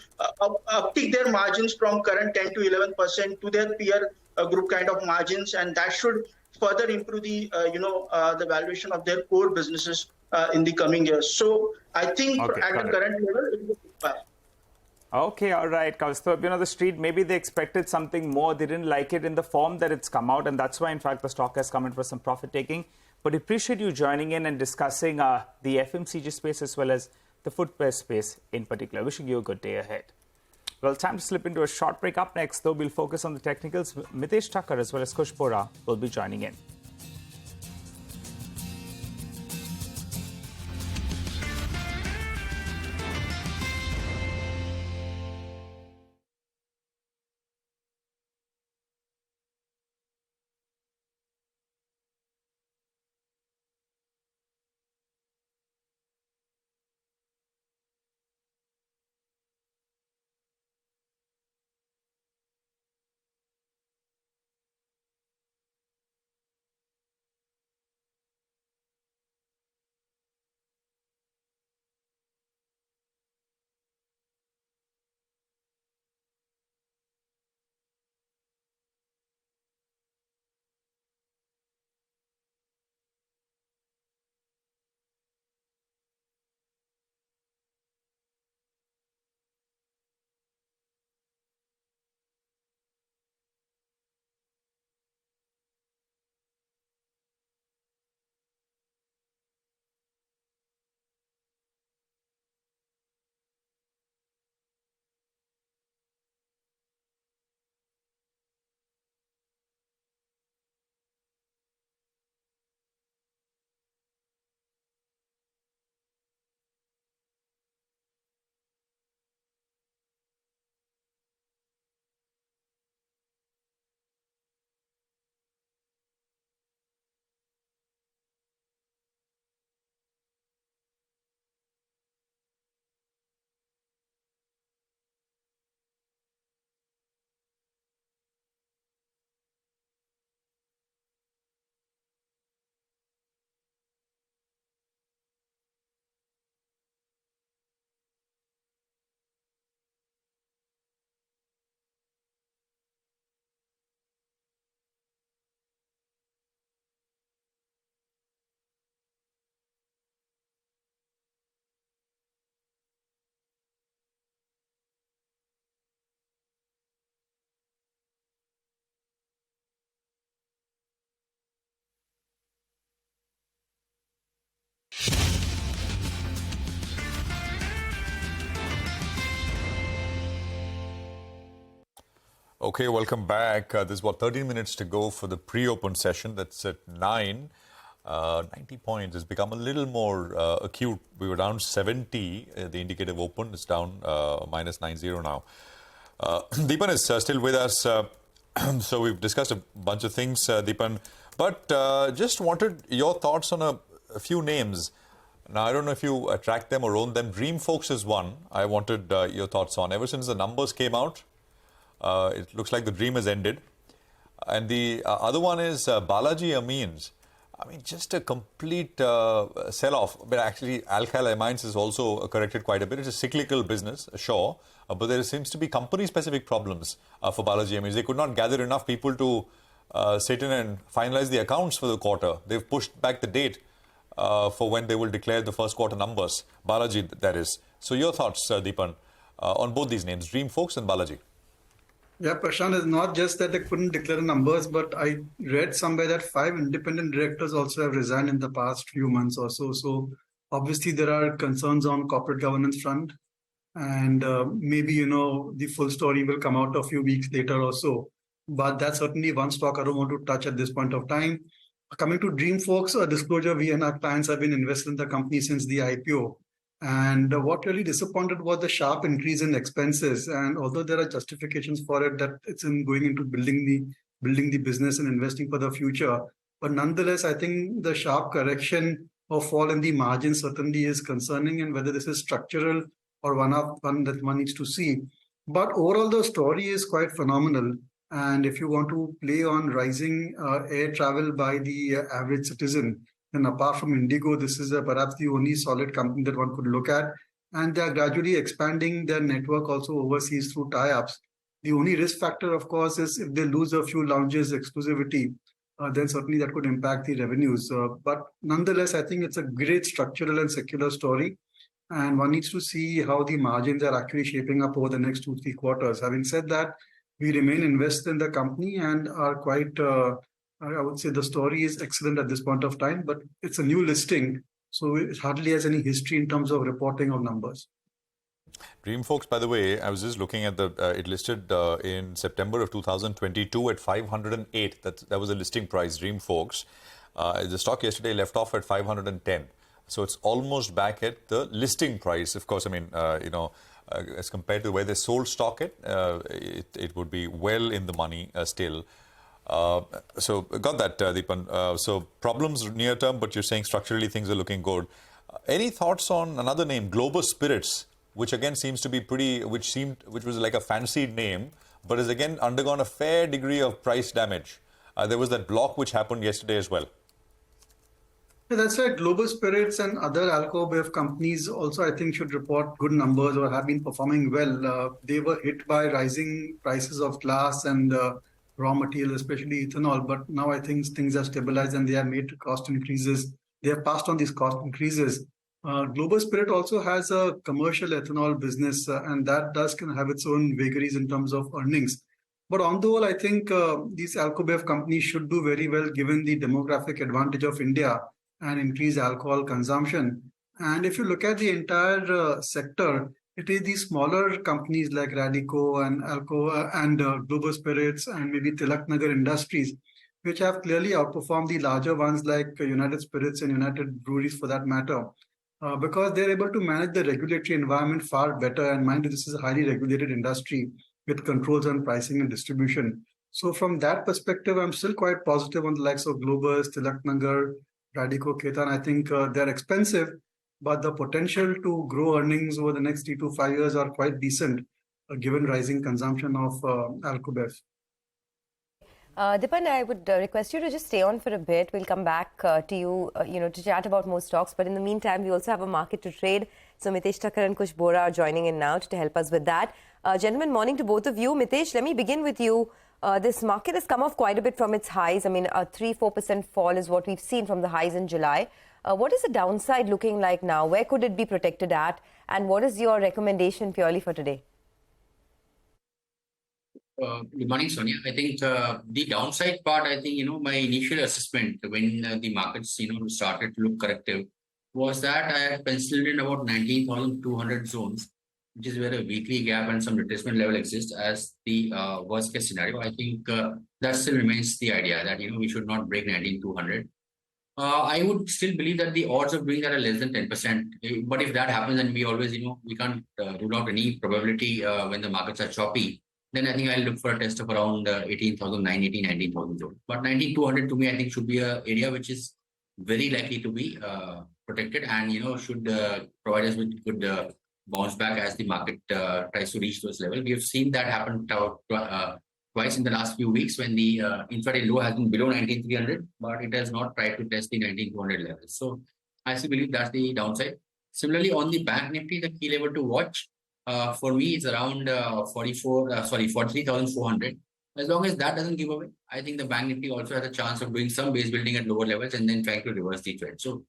Speaker 12: uptick their margins from current 10 to 11% to their peer group kind of margins, and that should further improve the, the valuation of their core businesses in the coming years. So I think at the current level, it will be fine.
Speaker 4: Okay, all right, Kaustubh. The street, maybe they expected something more. They didn't like it in the form that it's come out, and that's why, in fact, the stock has come in for some profit taking. But I appreciate you joining in and discussing the FMCG space as well as the footwear space in particular. Wishing you a good day ahead. Well, time to slip into a short break. Up next, though, we'll focus on the technicals. Mitesh Thakkar as well as Kush Bora will be joining in.
Speaker 2: Okay, welcome back. There's 13 minutes to go for the pre-open session. That's at 9. 90 points has become a little more acute. We were down 70. The indicative open is down minus 90 now. Deepan is still with us. So we've discussed a bunch of things, Deepan. But just wanted your thoughts on a few names. Now, I don't know if you track them or own them. Dream Folks is one I wanted your thoughts on. Ever since the numbers came out, it looks like the dream has ended. And the other one is Balaji Amines. I mean, just a complete sell-off. But actually, alkyl amines is also corrected quite a bit. It's a cyclical business, sure. But there seems to be company-specific problems for Balaji Amines. They could not gather enough people to sit in and finalize the accounts for the quarter. They've pushed back the date for when they will declare the first quarter numbers. Balaji, that is. So your thoughts, Deepan, on both these names, Dream Folks and Balaji.
Speaker 11: Yeah, Prashant, it's not just that they couldn't declare numbers, but I read somewhere that 5 independent directors also have resigned in the past few months or so. So obviously there are concerns on corporate governance front, and maybe, the full story will come out a few weeks later or so. But that's certainly one stock I don't want to touch at this point of time. Coming to Dream Folks, a disclosure, we and our clients have been invested in the company since the IPO. And what really disappointed was the sharp increase in expenses. And although there are justifications for it, that it's in going into building the business and investing for the future. But nonetheless, I think the sharp correction or fall in the margin certainly is concerning, and whether this is structural or one that one needs to see. But overall, the story is quite phenomenal. And if you want to play on rising air travel by the average citizen, then apart from Indigo, this is perhaps the only solid company that one could look at. And they are gradually expanding their network also overseas through tie-ups. The only risk factor, of course, is if they lose a few lounges exclusivity, then certainly that could impact the revenues. But nonetheless, I think it's a great structural and secular story. And one needs to see how the margins are actually shaping up over the next 2-3 quarters. Having said that, we remain invested in the company and are quite, I would say the story is excellent at this point of time, but it's a new listing. So it hardly has any history in terms of reporting of numbers.
Speaker 2: Dream Folks, by the way, I was just looking at it listed in September of 2022 at 508. That was the listing price, Dream Folks. The stock yesterday left off at 510. So it's almost back at the listing price. Of course, I mean, as compared to where they sold stock at, it would be well in the money still. So got that, Deepan. So problems near term, but you're saying structurally things are looking good. Any thoughts on another name, Globus Spirits, which again seems to be which was like a fancied name, but has again undergone a fair degree of price damage. There was that block which happened yesterday as well.
Speaker 11: Yeah, that's right. Global Spirits and other alcohol-bev companies also, I think, should report good numbers or have been performing well. They were hit by rising prices of glass and raw material, especially ethanol. But now I think things have stabilized and they have made cost increases. They have passed on these cost increases. Global Spirit also has a commercial ethanol business, and that can have its own vagaries in terms of earnings. But on the whole, I think these alcohol-bev companies should do very well given the demographic advantage of India and increase alcohol consumption. And if you look at the entire sector, it is these smaller companies like Radico and Alco and Global Spirits and maybe Tilak Nagar Industries, which have clearly outperformed the larger ones like United Spirits and United Breweries for that matter, because they're able to manage the regulatory environment far better. And mind you, this is a highly regulated industry with controls on pricing and distribution. So from that perspective, I'm still quite positive on the likes of Globus, Tilak Nagar, Radico, Ketan. I think they're expensive, but the potential to grow earnings over the next 3 to 5 years are quite decent, given rising consumption of alcohol.
Speaker 3: Deepan, I would request you to just stay on for a bit. We'll come back to you, to chat about more stocks. But in the meantime, we also have a market to trade. So Mitesh Thakkar and Kush Bora are joining in now to help us with that. Gentlemen, morning to both of you. Mitesh, let me begin with you. This market has come off quite a bit from its highs. I mean, a 3-4% fall is what we've seen from the highs in July. What is the downside looking like now? Where could it be protected at? And what is your recommendation purely for today?
Speaker 13: Good morning, Sonia. I think the downside part, I think, my initial assessment when the markets, started to look corrective was that I had penciled in about 19,200 zones. which is where a weekly gap and some retracement level exists as the worst case scenario. I think that still remains the idea that we should not break 19,200. I would still believe that the odds of doing that are less than 10%. But if that happens, and we always, we can't rule out any probability when the markets are choppy, then I think I'll look for a test of around 18,980, 19,000 zone. But 19,200 to me, I think should be an area which is very likely to be protected and, should provide us with good bounce back as the market tries to reach those levels. We have seen that happen twice in the last few weeks when the intraday low has been below 19,300, but it has not tried to test the 19,200 levels. So I still believe that's the downside. Similarly, on the bank nifty, the key level to watch for me is around 43,400. As long as that doesn't give away, I think the bank nifty also has a chance of doing some base building at lower levels and then trying to reverse the trend. So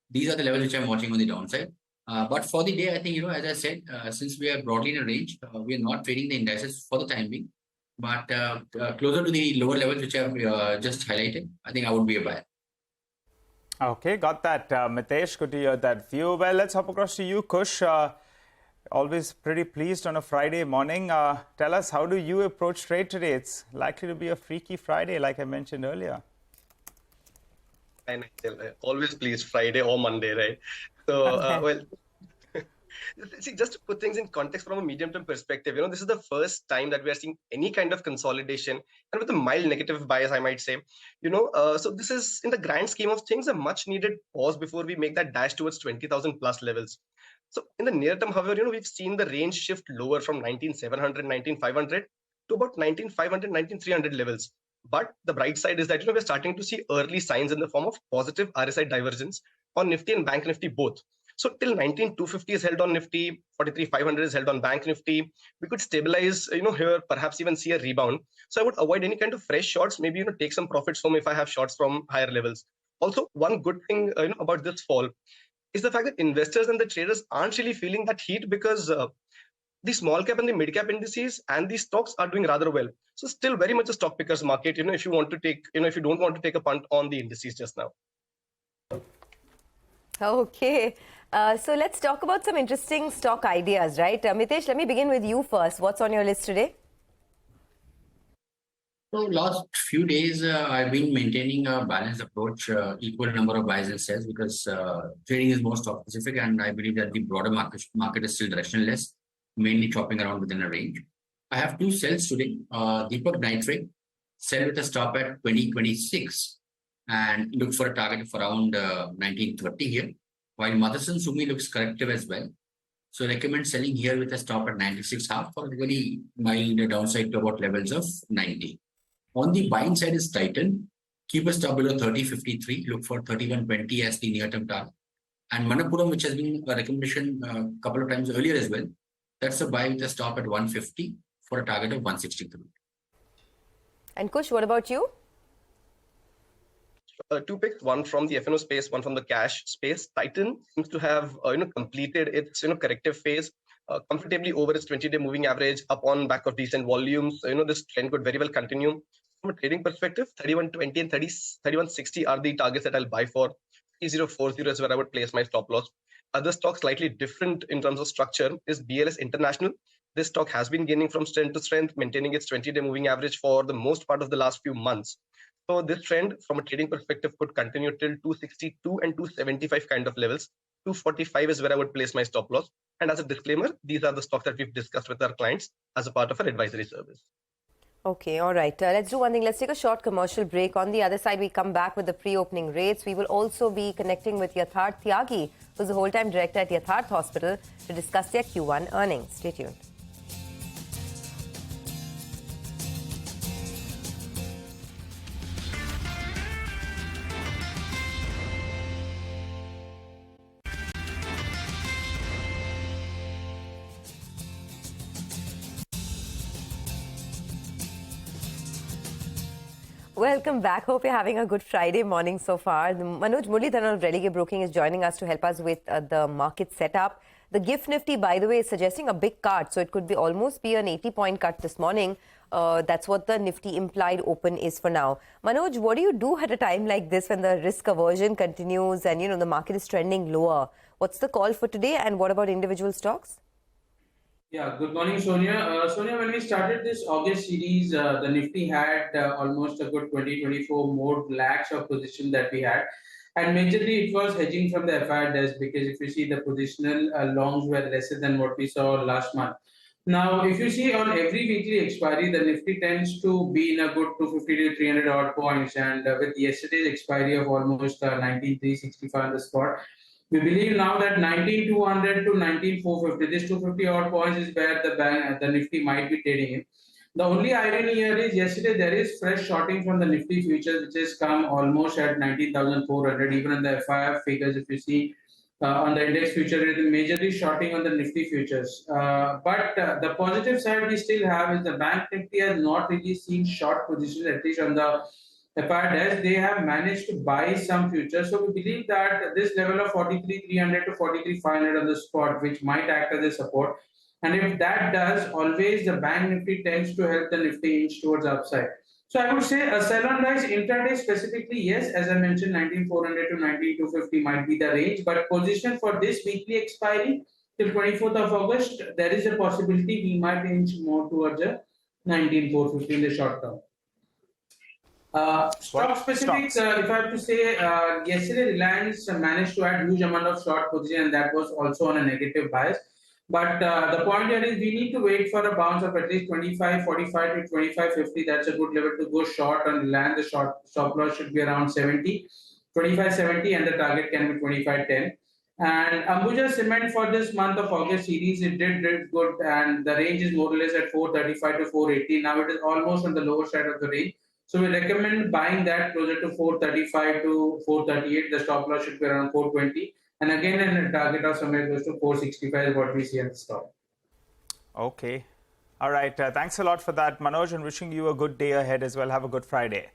Speaker 13: these are the levels which I'm watching on the downside. But for the day, I think, as I said, since we are broadly in a range, we are not trading the indices for the time being. But closer to the lower levels, which I've just highlighted, I think I would be a buyer.
Speaker 4: Okay, got that, Mitesh. Good to hear that view. Well, let's hop across to you, Kush. Always pretty pleased on a Friday morning. Tell us, how do you approach trade today? It's likely to be a freaky Friday, like I mentioned earlier.
Speaker 14: And always pleased Friday or Monday, right? So, well, see, just to put things in context from a medium-term perspective, this is the first time that we are seeing any kind of consolidation, and with a mild negative bias, I might say. So this is, in the grand scheme of things, a much-needed pause before we make that dash towards 20,000 plus levels. So in the near term, however, we've seen the range shift lower from 19,700, 19,500 to about 19,500, 19,300 levels. But the bright side is that we're starting to see early signs in the form of positive RSI divergence on Nifty and Bank Nifty both. So till 19,250 is held on Nifty, 43,500 is held on Bank Nifty. We could stabilize, here, perhaps even see a rebound. So I would avoid any kind of fresh shorts, maybe, take some profits home if I have shorts from higher levels. Also, one good thing, about this fall is the fact that investors and the traders aren't really feeling that heat because the small cap and the mid cap indices and the stocks are doing rather well. So still very much a stock pickers market, if you want to take, if you don't want to take a punt on the indices just now.
Speaker 3: Okay. So let's talk about some interesting stock ideas, right? Mitesh, let me begin with you first. What's on your list today?
Speaker 13: So last few days, I've been maintaining a balanced approach, equal number of buys and sells, because trading is more stock specific, and I believe that the broader market is still directionless, mainly chopping around within a range. I have two sells today. Deepak Nitrate, sell with a stop at 2026 and look for a target of around 1930 here, while Motherson Sumi looks corrective as well. So recommend selling here with a stop at 96.5 for a very mild downside to about levels of 90. On the buying side is Titan. Keep a stop below 30.53. Look for 31.20 as the near-term target. And Manappuram, which has been a recommendation a couple of times earlier as well, that's a buy with a stop at 150 for a target of 163.
Speaker 3: And Kush, what about you?
Speaker 14: Two picks, one from the F&O space, one from the cash space. Titan seems to have completed its corrective phase comfortably over its 20-day moving average, up on back of decent volumes. This trend could very well continue. From a trading perspective, 31.20 and 31.60 are the targets that I'll buy for. 30.40 is where I would place my stop loss. Other stocks slightly different in terms of structure is BLS International. This stock has been gaining from strength to strength, maintaining its 20-day moving average for the most part of the last few months. So this trend from a trading perspective could continue till 262 and 275 kind of levels. 245 is where I would place my stop loss. And as a disclaimer, these are the stocks that we've discussed with our clients as a part of our advisory service.
Speaker 3: Okay, all right. Let's do one thing. Let's take a short commercial break. On the other side, we come back with the pre-opening rates. We will also be connecting with Yatharth Tyagi, who's the whole-time director at Yatharth Hospital, to discuss their Q1 earnings. Stay tuned. Welcome back. Hope you're having a good Friday morning so far. Manoj Muralidharan of Religare Broking is joining us to help us with the market setup. The GIFT Nifty, by the way, is suggesting a big cut, so it could be almost be an 80-point cut this morning. That's what the Nifty implied open is for now. Manoj, what do you do at a time like this when the risk aversion continues and the market is trending lower? What's the call for today, and what about individual stocks?
Speaker 15: Yeah, good morning, Sonia. Sonia, when we started this August series, the Nifty had almost a good 24 more lakhs of position that we had. And majorly it was hedging from the FIR desk because if you see the positional longs were lesser than what we saw last month. Now, if you see on every weekly expiry, the Nifty tends to be in a good 250 to 300 odd points. And with yesterday's expiry of almost 19,365 on the spot, we believe now that 19,200 to 19,450, this 250 odd points is where the Nifty might be trading in. The only irony here is yesterday there is fresh shorting from the Nifty futures, which has come almost at 19,400. Even in the FIF figures, if you see on the index future, it is majorly shorting on the Nifty futures. But the positive side we still have is the Bank Nifty has not really seen short positions, at least on the FIR desk. They have managed to buy some futures. So we believe that this level of 43,300 to 43,500 on the spot, which might act as a support. And if that does, always the Bank Nifty tends to help the Nifty inch towards upside. So I would say a sell on rise intraday specifically, yes, as I mentioned, 19,400 to 19,250 might be the range. But position for this weekly expiry till 24th of August, there is a possibility we might inch more towards a 19,450 in the short term. Stock specifics, if I have to say, yesterday Reliance managed to add huge amount of short position, and that was also on a negative bias. But the point here is we need to wait for a bounce of at least 25.45 to 25.50. That's a good level to go short on land. The short stop loss should be around 70, 25.70, and the target can be 25.10. And Ambuja Cement for this month of August series, it did good, and the range is more or less at 435 to 480. Now it is almost on the lower side of the range. So we recommend buying that closer to 435 to 438. The stop loss should be around 420. And again, a target of somewhere close to 465 is what we see at the stop.
Speaker 4: Okay. All right. Thanks a lot for that, Manoj, and wishing you a good day ahead as well. Have a good Friday.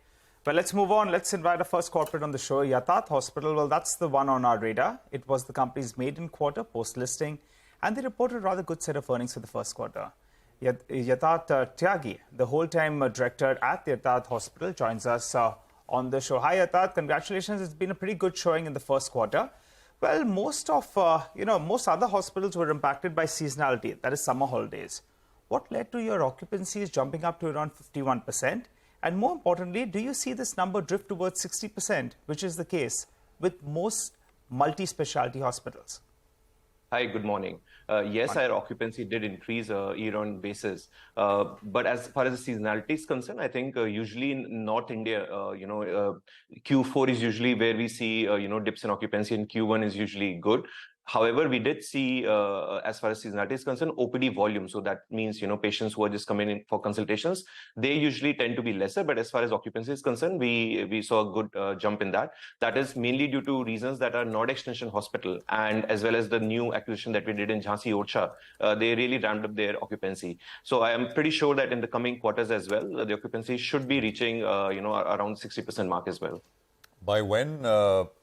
Speaker 4: Well, let's move on. Let's invite our first corporate on the show, Yatharth Hospital. Well, that's the one on our radar. It was the company's maiden quarter post-listing, and they reported a rather good set of earnings for the first quarter. Yatharth Tyagi, the whole-time director at the Yatharth Hospital, joins us on the show. Hi, Yatharth. Congratulations. It's been a pretty good showing in the first quarter. Well, most other hospitals were impacted by seasonality, that is summer holidays. What led to your occupancies jumping up to around 51%? And more importantly, do you see this number drift towards 60%, which is the case with most multi-specialty hospitals?
Speaker 16: Hi, good morning. Yes, our occupancy did increase year-on basis. But as far as the seasonality is concerned, I think usually in North India, Q4 is usually where we see, dips in occupancy, and Q1 is usually good. However, we did see, as far as seasonality is concerned, OPD volume. So that means, patients who are just coming in for consultations, they usually tend to be lesser. But as far as occupancy is concerned, we saw a good jump in that. That is mainly due to reasons that are Nord Extension Hospital and as well as the new acquisition that we did in Jhansi Orchha. They really ramped up their occupancy. So I am pretty sure that in the coming quarters as well, the occupancy should be reaching, around 60% mark as well.
Speaker 2: By when,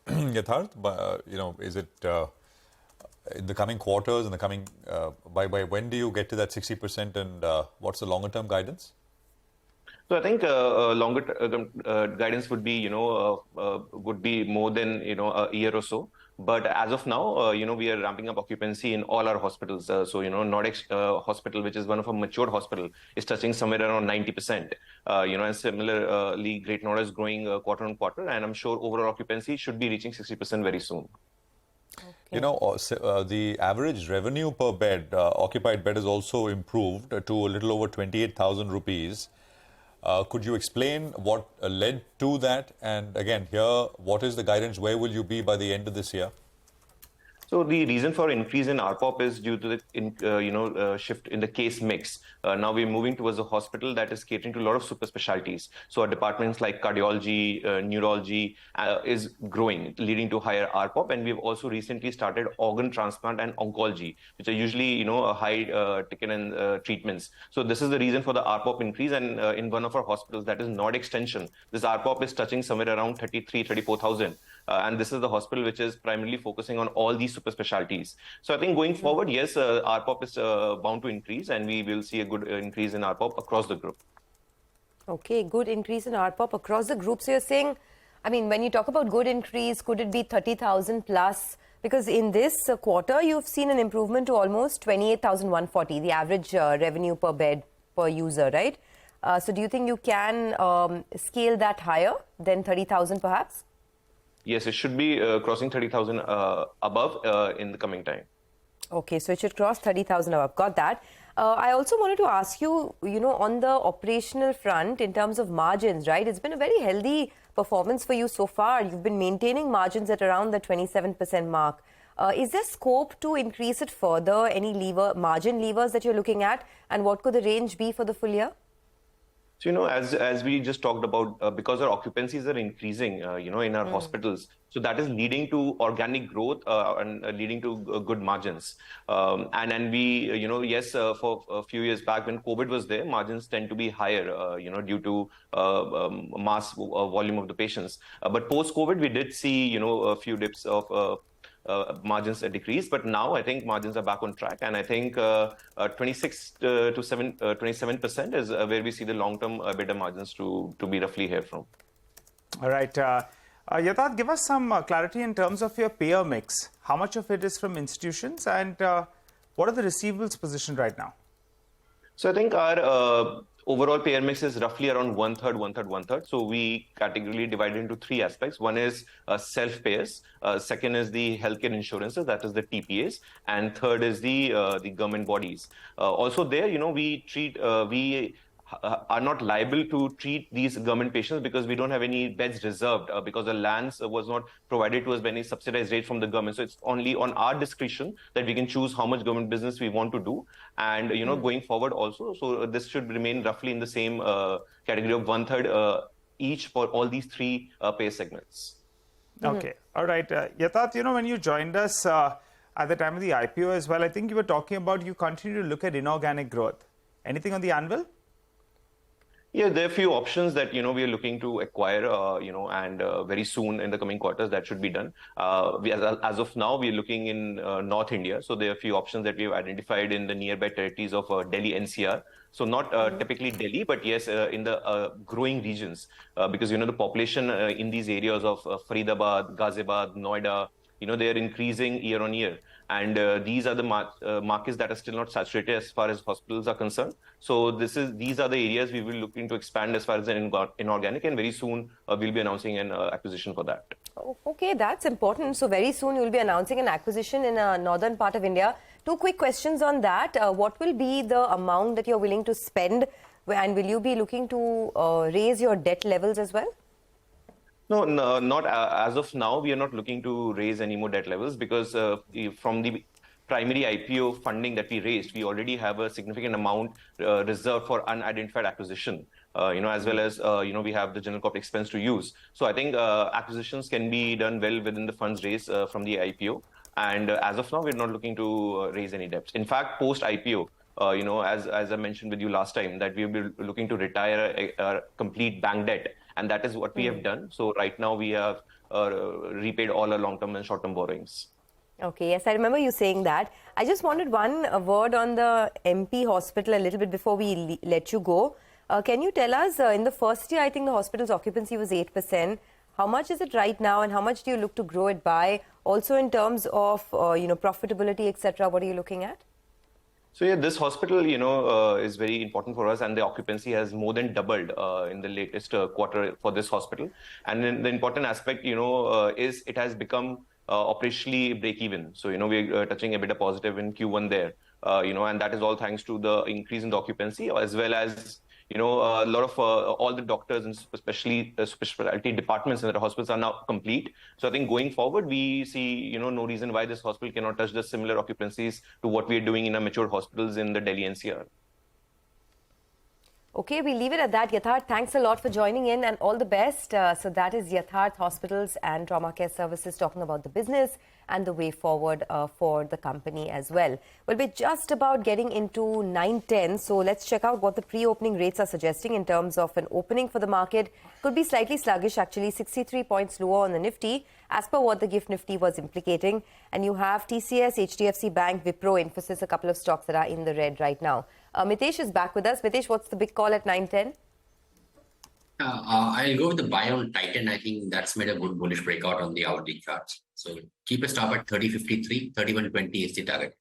Speaker 2: Yatharth? Is it... in the coming quarters, in the coming, by when do you get to that 60%, and what's the longer term guidance?
Speaker 16: So I think longer guidance would be, would be more than, a year or so. But as of now, we are ramping up occupancy in all our hospitals. Nordex Hospital, which is one of our mature hospital, is touching somewhere around 90%. And similarly, Great Noida is growing quarter on quarter, and I'm sure overall occupancy should be reaching 60% very soon.
Speaker 2: Okay. The average revenue per bed, occupied bed, has also improved to a little over 28,000 rupees. Could you explain what led to that? And again, here, what is the guidance? Where will you be by the end of this year?
Speaker 16: So the reason for increase in ARPOP is due to the shift in the case mix. Now we're moving towards a hospital that is catering to a lot of super specialties. So our departments like cardiology, neurology is growing, leading to higher ARPOP. And we've also recently started organ transplant and oncology, which are usually high ticket and treatments. So this is the reason for the ARPOP increase. And in one of our hospitals, that is Nord Extension, this ARPOP is touching somewhere around 34,000. And this is the hospital which is primarily focusing on all these super specialties. So I think going forward, yes, ARPOP is bound to increase, and we will see a good increase in ARPOP across the group.
Speaker 3: Okay, good increase in ARPOP across the group. So you're saying, I mean, when you talk about good increase, could it be 30,000 plus Because in this quarter, you've seen an improvement to almost 28,140, the average revenue per bed per user, right? So do you think you can scale that higher than 30,000 perhaps?
Speaker 16: Yes, it should be crossing 30,000 above in the coming time.
Speaker 3: Okay, so it should cross 30,000 above. Got that. I also wanted to ask you, on the operational front, in terms of margins, right? It's been a very healthy performance for you so far. You've been maintaining margins at around the 27% mark. Is there scope to increase it further? Any margin levers that you're looking at? And what could the range be for the full year?
Speaker 16: So, as we just talked about, because our occupancies are increasing, in our hospitals, so that is leading to organic growth and leading to good margins. And we, yes, for a few years back when COVID was there, margins tend to be higher, due to mass volume of the patients. But post-COVID, we did see, a few dips of margins decrease, but now I think margins are back on track, and I think 26 to 27% is where we see the long-term EBITDA margins to be roughly here from.
Speaker 4: All right, Yatharth, give us some clarity in terms of your payer mix. How much of it is from institutions, and what are the receivables positioned right now?
Speaker 16: So I think our overall payer mix is roughly around one-third. So we categorically divide it into three aspects. One is self-payers. Second is the healthcare insurances, that is the TPAs. And third is the government bodies. Also there, we are not liable to treat these government patients because we don't have any beds reserved because the lands was not provided to us by any subsidized rate from the government. So it's only on our discretion that we can choose how much government business we want to do. And, going forward also, so this should remain roughly in the same category of one-third each for all these three pay segments.
Speaker 4: Okay. All right. Yatharth, when you joined us at the time of the IPO as well, I think you were talking about you continue to look at inorganic growth. Anything on the anvil?
Speaker 16: Yeah, there are a few options that, we are looking to acquire, and very soon in the coming quarters that should be done. As of now, we are looking in North India. So there are a few options that we have identified in the nearby territories of Delhi NCR. So not typically Delhi, but yes, in the growing regions, because, the population in these areas of Faridabad, Ghaziabad, Noida, they are increasing year on year. And these are the markets that are still not saturated as far as hospitals are concerned. So these are the areas we will look to expand as far as an inorganic, and very soon we'll be announcing an acquisition for that.
Speaker 3: Okay, that's important. So very soon you'll be announcing an acquisition in a northern part of India. Two quick questions on that. What will be the amount that you're willing to spend, and will you be looking to raise your debt levels as well?
Speaker 16: No, not as of now. We are not looking to raise any more debt levels because from the primary IPO funding that we raised, we already have a significant amount reserved for unidentified acquisition, as well as, we have the general corporate expense to use. So I think acquisitions can be done well within the funds raised from the IPO. And as of now, we're not looking to raise any debts. In fact, post-IPO, as I mentioned with you last time, that we'll be looking to retire a complete bank debt. And that is what we have done. So right now we have repaid all our long-term and short-term borrowings.
Speaker 3: Okay, yes, I remember you saying that. I just wanted one word on the MP hospital a little bit before we let you go. Can you tell us, in the first year, I think the hospital's occupancy was 8%. How much is it right now, and how much do you look to grow it by? Also in terms of, profitability, etc., what are you looking at?
Speaker 16: So yeah, this hospital, is very important for us, and the occupancy has more than doubled in the latest quarter for this hospital. And then the important aspect, is it has become operationally break-even. So, we're touching a bit of positive in Q1 there, and that is all thanks to the increase in the occupancy, as well as, a lot of all the doctors and especially specialty departments in the hospitals are now complete. So I think going forward, we see, no reason why this hospital cannot touch the similar occupancies to what we are doing in our mature hospitals in the Delhi NCR.
Speaker 3: Okay, we'll leave it at that. Yatharth, thanks a lot for joining in, and all the best. So that is Yatharth Hospitals and Trauma Care Services talking about the business and the way forward for the company as well. Well, we're just about getting into 9:10, so let's check out what the pre-opening rates are suggesting in terms of an opening for the market. Could be slightly sluggish, actually, 63 points lower on the Nifty, as per what the GIFT Nifty was implicating. And you have TCS, HDFC Bank, Wipro, Infosys, a couple of stocks that are in the red right now. Mitesh is back with us. Mitesh, what's the big call at 9:10?
Speaker 13: I'll go with the buy on Titan. I think that's made a good bullish breakout on the hourly charts. So keep a stop at 30.53, 31.20 is the target.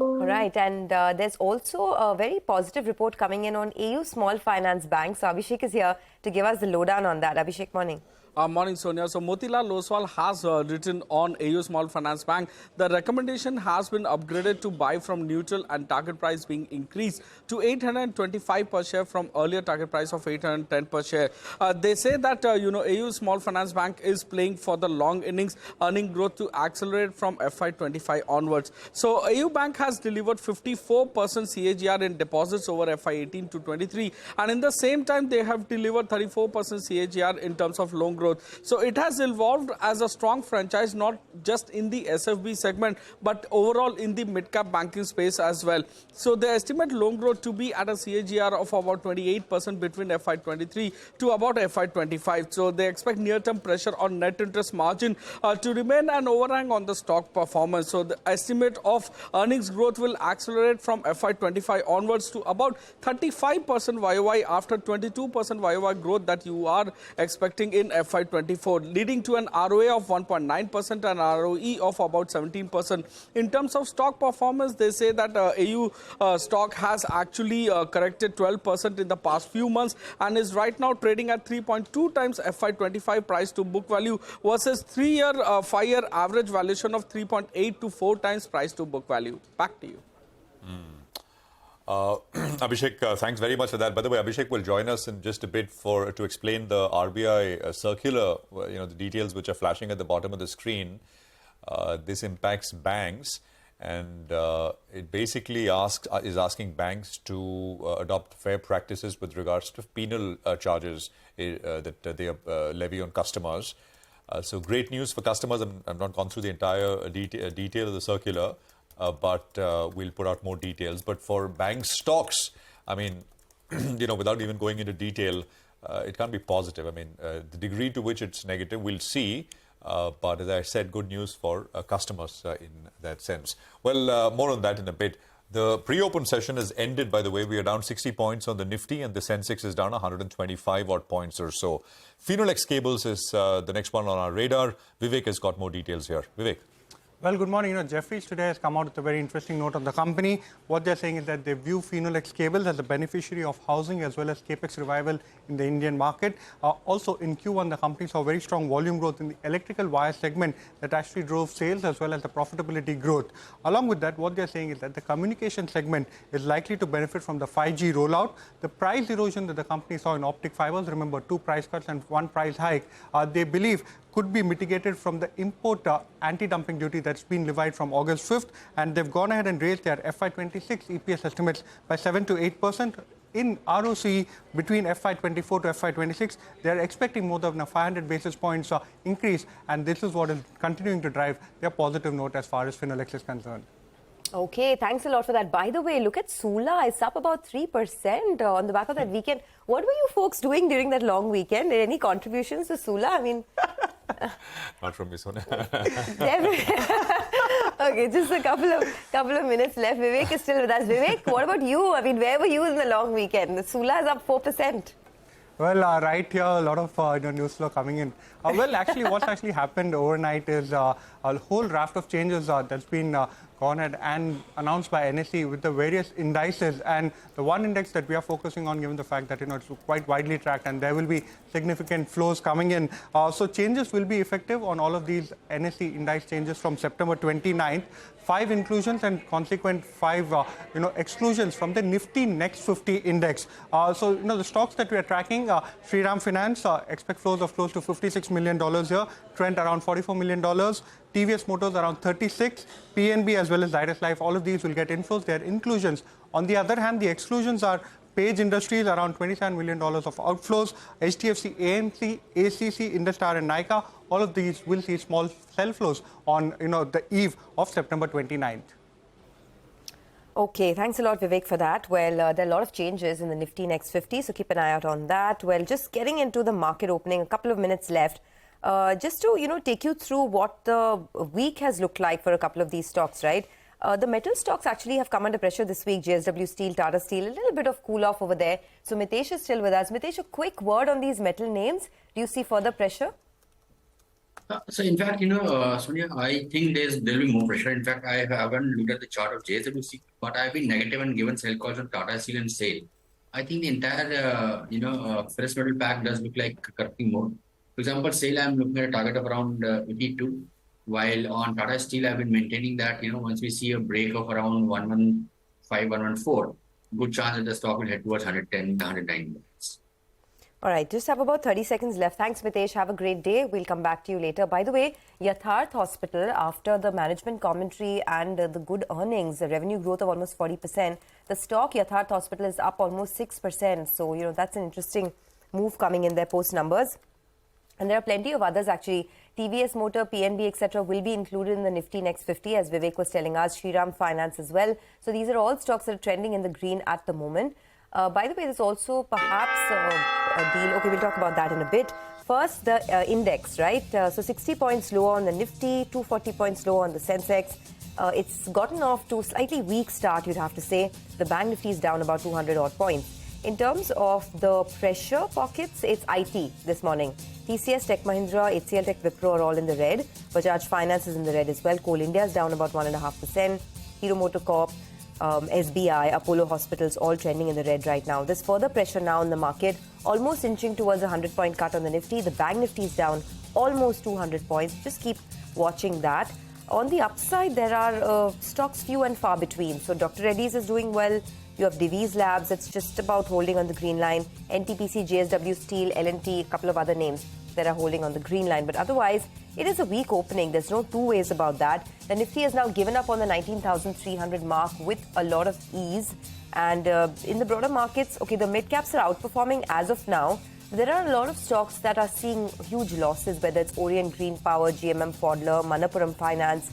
Speaker 3: All right, and there's also a very positive report coming in on AU Small Finance Bank. So Abhishek is here to give us the lowdown on that. Abhishek, morning.
Speaker 9: Morning, Sonia. So Motilal Oswal has written on AU Small Finance Bank. The recommendation has been upgraded to buy from neutral and target price being increased to 825 per share from earlier target price of 810 per share. They say that, AU Small Finance Bank is playing for the long innings, earning growth to accelerate from FY25 onwards. So AU Bank has delivered 54% CAGR in deposits over FY18 to 23. And in the same time, they have delivered 34% CAGR in terms of loan growth. So it has evolved as a strong franchise, not just in the SFB segment, but overall in the mid-cap banking space as well. So they estimate loan growth to be at a CAGR of about 28% between FY23 to about FY25. So they expect near-term pressure on net interest margin to remain an overhang on the stock performance. So the estimate of earnings growth will accelerate from FY25 onwards to about 35% YOY after 22% YOY growth that you are expecting in FY24, leading to an ROA of 1.9% and ROE of about 17%. In terms of stock performance, they say that AU stock has actually corrected 12% in the past few months and is right now trading at 3.2 times FY25 price to book value versus 3-year, 5-year average valuation of 3.8 to 4 times price to book value. Back to you.
Speaker 2: Abhishek, thanks very much for that. By the way, Abhishek will join us in just a bit to explain the RBI circular, the details which are flashing at the bottom of the screen. This impacts banks, and it basically is asking banks to adopt fair practices with regards to penal charges that they levy on customers. So great news for customers. I've not gone through the entire detail of the circular. But we'll put out more details. But for bank stocks, I mean, without even going into detail, it can't be positive. I mean, the degree to which it's negative, we'll see. But as I said, good news for customers in that sense. Well, more on that in a bit. The pre-open session has ended, by the way. We are down 60 points on the Nifty, and the sensex is down 125 odd points or so. Finolex Cables is the next one on our radar. Vivek has got more details here. Vivek.
Speaker 8: Well, good morning. Jefferies today has come out with a very interesting note on the company. What they're saying is that they view Finolex Cables as a beneficiary of housing as well as capex revival in the Indian market. Also, in Q1, the company saw very strong volume growth in the electrical wire segment that actually drove sales as well as the profitability growth. Along with that, what they're saying is that the communication segment is likely to benefit from the 5G rollout. The price erosion that the company saw in optic fibers, remember 2 price cuts and 1 price hike, they believe could be mitigated from the import anti-dumping duty that's been levied from August 5th, and they've gone ahead and raised their FY26 EPS estimates by 7 to 8%. In ROC between FY24 to FY26, they're expecting more than a 500 basis points increase, and this is what is continuing to drive their positive note as far as Finolex is concerned.
Speaker 3: Okay, thanks a lot for that. By the way, look at Sula. It's up about 3% on the back of that weekend. What were you folks doing during that long weekend? Any contributions to Sula? I mean...
Speaker 2: Not from me, Sonia.
Speaker 3: Okay, just a couple of minutes left. Vivek is still with us. Vivek, what about you? I mean, where were you in the long weekend? The Sula is up 4%.
Speaker 8: Well, right here, a lot of news flow coming in. Well, actually, what's actually happened overnight is a whole raft of changes that's been gone ahead and announced by NSE with the various indices. And the one index that we are focusing on, given the fact that it's quite widely tracked and there will be significant flows coming in. So changes will be effective on all of these NSE index changes from September 29th. 5 inclusions and consequent 5 exclusions from the Nifty Next 50 index. So the stocks that we are tracking, Shriram Finance, expect flows of close to $56 million here, Trent around $44 million, TVS Motors around 36, PNB as well as Zydus Life, all of these will get inflows. They are inclusions. On the other hand, the exclusions are Page Industries around $27 million of outflows, HDFC, AMC, ACC, Industar and Nykaa, all of these will see small sell flows on the eve of September 29th.
Speaker 3: Okay, thanks a lot, Vivek, for that. Well, there are a lot of changes in the Nifty Next 50, so keep an eye out on that. Well, just getting into the market opening, a couple of minutes left. Just to, take you through what the week has looked like for a couple of these stocks, right? The metal stocks actually have come under pressure this week. JSW Steel, Tata Steel, a little bit of cool off over there. So Mitesh is still with us. Mitesh, a quick word on these metal names. Do you see further pressure?
Speaker 13: So in fact, Sonia, I think there'll be more pressure. In fact, I haven't looked at the chart of JSWC, but I've been negative and given sell calls on Tata Steel and SAIL. I think the entire, ferrous metal pack does look like correcting more. For example, SAIL, I'm looking at a target of around 82, while on Tata Steel, I've been maintaining that, once we see a break of around 115, 114, good chance that the stock will head towards 110, 109.
Speaker 3: All right, just have about 30 seconds left. Thanks, Mitesh. Have a great day. We'll come back to you later. By the way, Yatharth Hospital, after the management commentary and the good earnings, the revenue growth of almost 40%, the stock Yatharth Hospital is up almost 6%. So, that's an interesting move coming in their post numbers. And there are plenty of others actually. TVS Motor, PNB, etc. will be included in the Nifty Next 50, as Vivek was telling us. Shriram Finance as well. So these are all stocks that are trending in the green at the moment. By the way, there's also perhaps a deal. Okay, we'll talk about that in a bit. First, the index, right? So 60 points lower on the Nifty, 240 points lower on the sensex. It's gotten off to a slightly weak start, you'd have to say. The Bank Nifty is down about 200 odd points. In terms of the pressure pockets, it's IT this morning. TCS, Tech Mahindra, HCL Tech, Wipro are all in the red. Bajaj Finance is in the red as well. Coal India is down about 1.5%. Hero MotoCorp, SBI, Apollo Hospitals, all trending in the red right now. There's further pressure now in the market, almost inching towards a 100-point cut on the Nifty. The Bank Nifty is down almost 200 points. Just keep watching that. On the upside, there are stocks few and far between. So Dr. Reddy's is doing well. You have Divi's Labs, it's just about holding on the green line. NTPC, JSW Steel, L&T, a couple of other names that are holding on the green line. But otherwise, it is a weak opening. There's no two ways about that. The Nifty has now given up on the 19,300 mark with a lot of ease. And in the broader markets, okay, the mid-caps are outperforming as of now. There are a lot of stocks that are seeing huge losses, whether it's Orient Green Power, GMM Pfaudler, Manappuram Finance.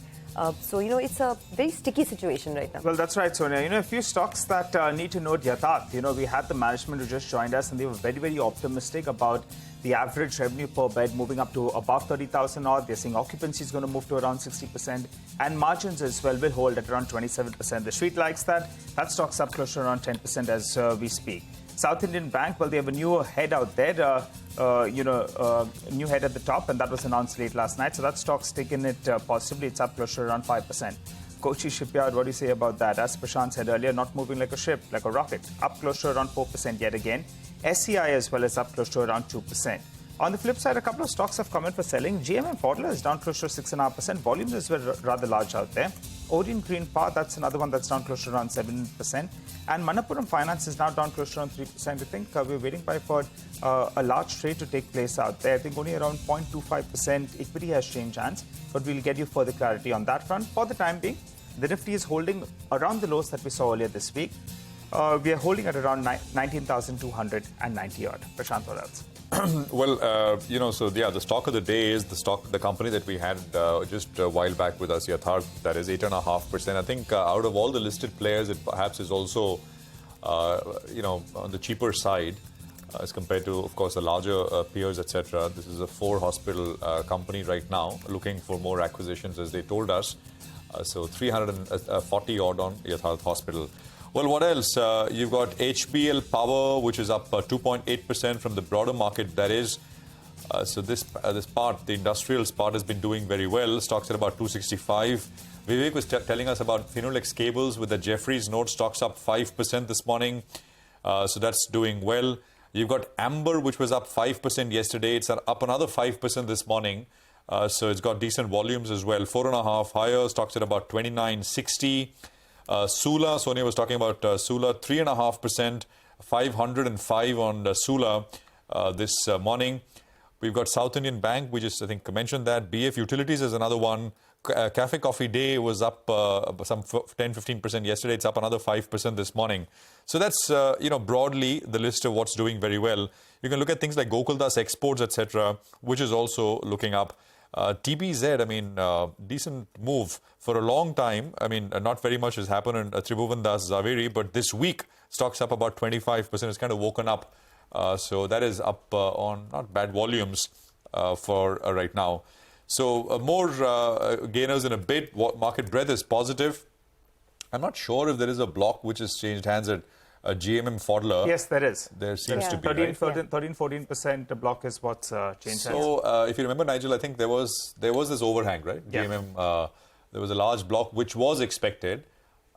Speaker 3: So, it's a very sticky situation right now.
Speaker 4: Well, that's right, Sonia. A few stocks that need to note Yatharth. We had the management who just joined us and they were very, very optimistic about the average revenue per bed moving up to above 30,000 odd. They're saying occupancy is going to move to around 60% and margins as well will hold at around 27%. The street likes that. That stock's up close to around 10% as we speak. South Indian Bank, well, they have a new head out there, new head at the top, and that was announced late last night. So that stock's taken it positively. It's up close to around 5%. Kochi Shipyard, what do you say about that? As Prashant said earlier, not moving like a ship, like a rocket. Up close to around 4% yet again. SCI as well is up close to around 2%. On the flip side, a couple of stocks have come in for selling. GMM Pfaudler is down close to 6.5%. Volumes as well rather large out there. Orient Green Power, that's another one that's down close to around 7%. And Manappuram Finance is now down close to around 3%. I think we're waiting for a large trade to take place out there. I think only around 0.25% equity has changed hands, but we'll get you further clarity on that front. For the time being, the Nifty is holding around the lows that we saw earlier this week. We are holding at around 19,290 odd. Prashant, what else?
Speaker 2: Well, the stock of the day is the company that we had just a while back with us, Yatharth, that is 8.5%. I think out of all the listed players, it perhaps is also, on the cheaper side as compared to, of course, the larger peers, etc. This is a 4-hospital company right now, looking for more acquisitions, as they told us. So 340 odd on Yatharth Hospital. Well, what else? You've got HBL Power, which is up 2.8% from the broader market. That is, this part, the industrials part, has been doing very well. Stocks at about 265. Vivek was telling us about Finolex Cables with the Jefferies note. Stocks up 5% this morning. So that's doing well. You've got Amber, which was up 5% yesterday. It's up another 5% this morning. So it's got decent volumes as well. 4.5 higher. Stocks at about 29.60. Sula, Sonia was talking about Sula, 3.5%, 505 on Sula this morning. We've got South Indian Bank, which is, I think, mentioned that. BF Utilities is another one. Cafe Coffee Day was up some 10-15% yesterday. It's up another 5% this morning. So that's, broadly the list of what's doing very well. You can look at things like Gokuldas Exports, etc., which is also looking up. TBZ, decent move for a long time. Not very much has happened in Tribhuvan Das Zaveri, but this week, stocks up about 25%. It's kind of woken up. So that is up on not bad volumes for right now. So more gainers in a bit. Market breadth is positive. I'm not sure if there is a block which has changed hands at GMM Fodler.
Speaker 4: Yes, there is.
Speaker 2: There seems to be,
Speaker 4: 13-14% block is what's changed.
Speaker 2: So, if you remember, Nigel, I think there was this overhang, right?
Speaker 4: Yeah.
Speaker 2: GMM, there was a large block which was expected.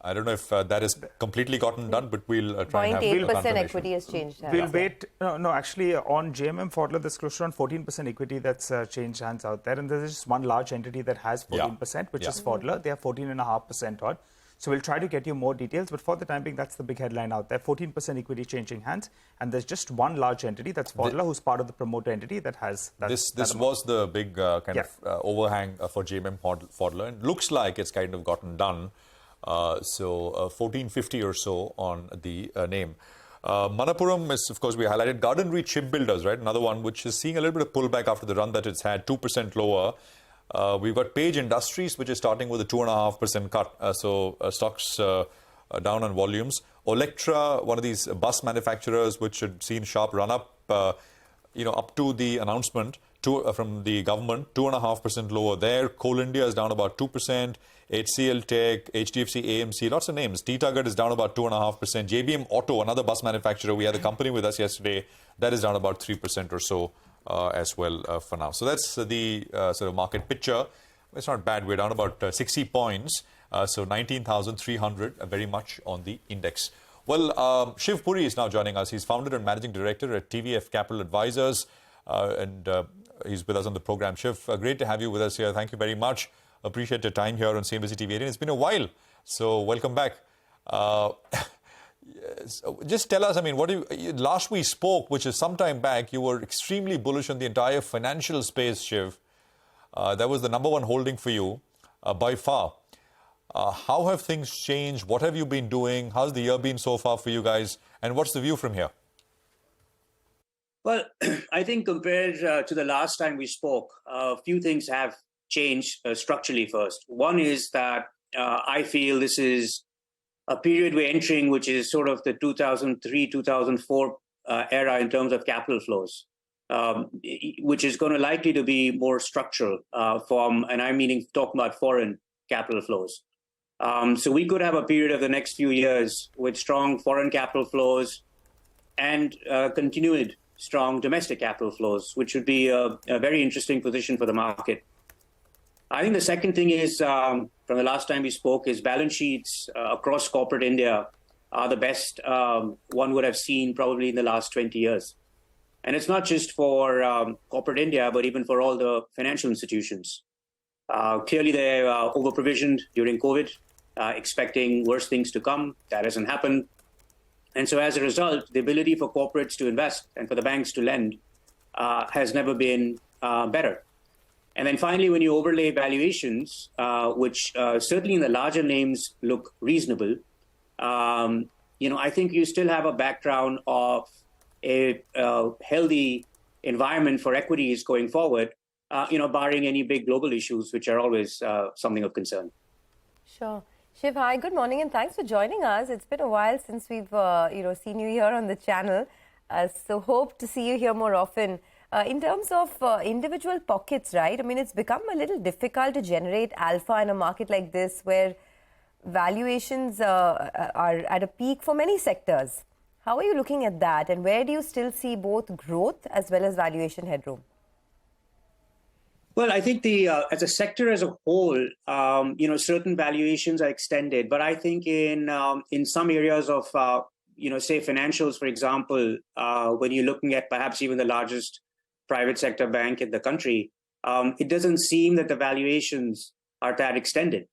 Speaker 2: I don't know if that is completely gotten done, but we'll try and have
Speaker 3: 0.8% equity has changed hands.
Speaker 4: We'll wait. No, actually, on GMM Fodler, there's close to around 14% equity that's changed hands out there. And there's just one large entity that has 14%, which is Fodler. They have 14.5% odd. So we'll try to get you more details. But for the time being, that's the big headline out there. 14% equity changing hands. And there's just one large entity, that's Fodler, who's part of the promoter entity that has that.
Speaker 2: This was the big kind of overhang for GMM Fodler. And looks like it's kind of gotten done. So 1450 or so on the name. Manappuram is, of course, we highlighted. Garden Reach Shipbuilders, right? Another one which is seeing a little bit of pullback after the run that it's had, 2% lower. We've got Page Industries, which is starting with a 2.5% cut. So stocks down on volumes. Olectra, one of these bus manufacturers, which had seen sharp run up, up to the announcement from the government, 2.5% lower there. Coal India is down about 2%. HCL Tech, HDFC AMC, lots of names. Titagarh is down about 2.5%. JBM Auto, another bus manufacturer, we had the company with us yesterday, that is down about 3% or so as well for now. So that's the sort of market picture. It's not bad. We're down about 60 points. So 19,300, very much on the index. Well, Shiv Puri is now joining us. He's founder and managing director at TVF Capital Advisors. And he's with us on the program. Shiv, great to have you with us here. Thank you very much. Appreciate your time here on CNBC-TV18. It's been a while, so welcome back. Just tell us, I mean, last we spoke, which is some time back, you were extremely bullish on the entire financial space, Shiv. That was the number one holding for you by far. How have things changed? What have you been doing? How's the year been so far for you guys? And what's the view from here?
Speaker 17: Well, I think compared to the last time we spoke, a few things have changed structurally first. One is that I feel this is a period we're entering, which is sort of the 2003-2004 era in terms of capital flows, which is going to likely to be more structural and I'm meaning talking about foreign capital flows. So we could have a period of the next few years with strong foreign capital flows and continued strong domestic capital flows, which would be a very interesting position for the market. I think the second thing is, from the last time we spoke, is balance sheets across corporate India are the best one would have seen probably in the last 20 years. And it's not just for corporate India, but even for all the financial institutions. Clearly, they're over-provisioned during COVID, expecting worse things to come. That hasn't happened. And so as a result, the ability for corporates to invest and for the banks to lend has never been better. And then finally, when you overlay valuations, which certainly in the larger names look reasonable, I think you still have a background of a healthy environment for equities going forward, barring any big global issues, which are always something of concern.
Speaker 3: Sure. Shiv, hi, good morning, and thanks for joining us. It's been a while since we've, seen you here on the channel. So hope to see you here more often. In terms of individual pockets, right? I mean, it's become a little difficult to generate alpha in a market like this where valuations are at a peak for many sectors. How are you looking at that? And where do you still see both growth as well as valuation headroom?
Speaker 17: Well, I think as a sector as a whole, certain valuations are extended. But I think in some areas of, say financials, for example, when you're looking at perhaps even the largest private sector bank in the country, it doesn't seem that the valuations are that extended.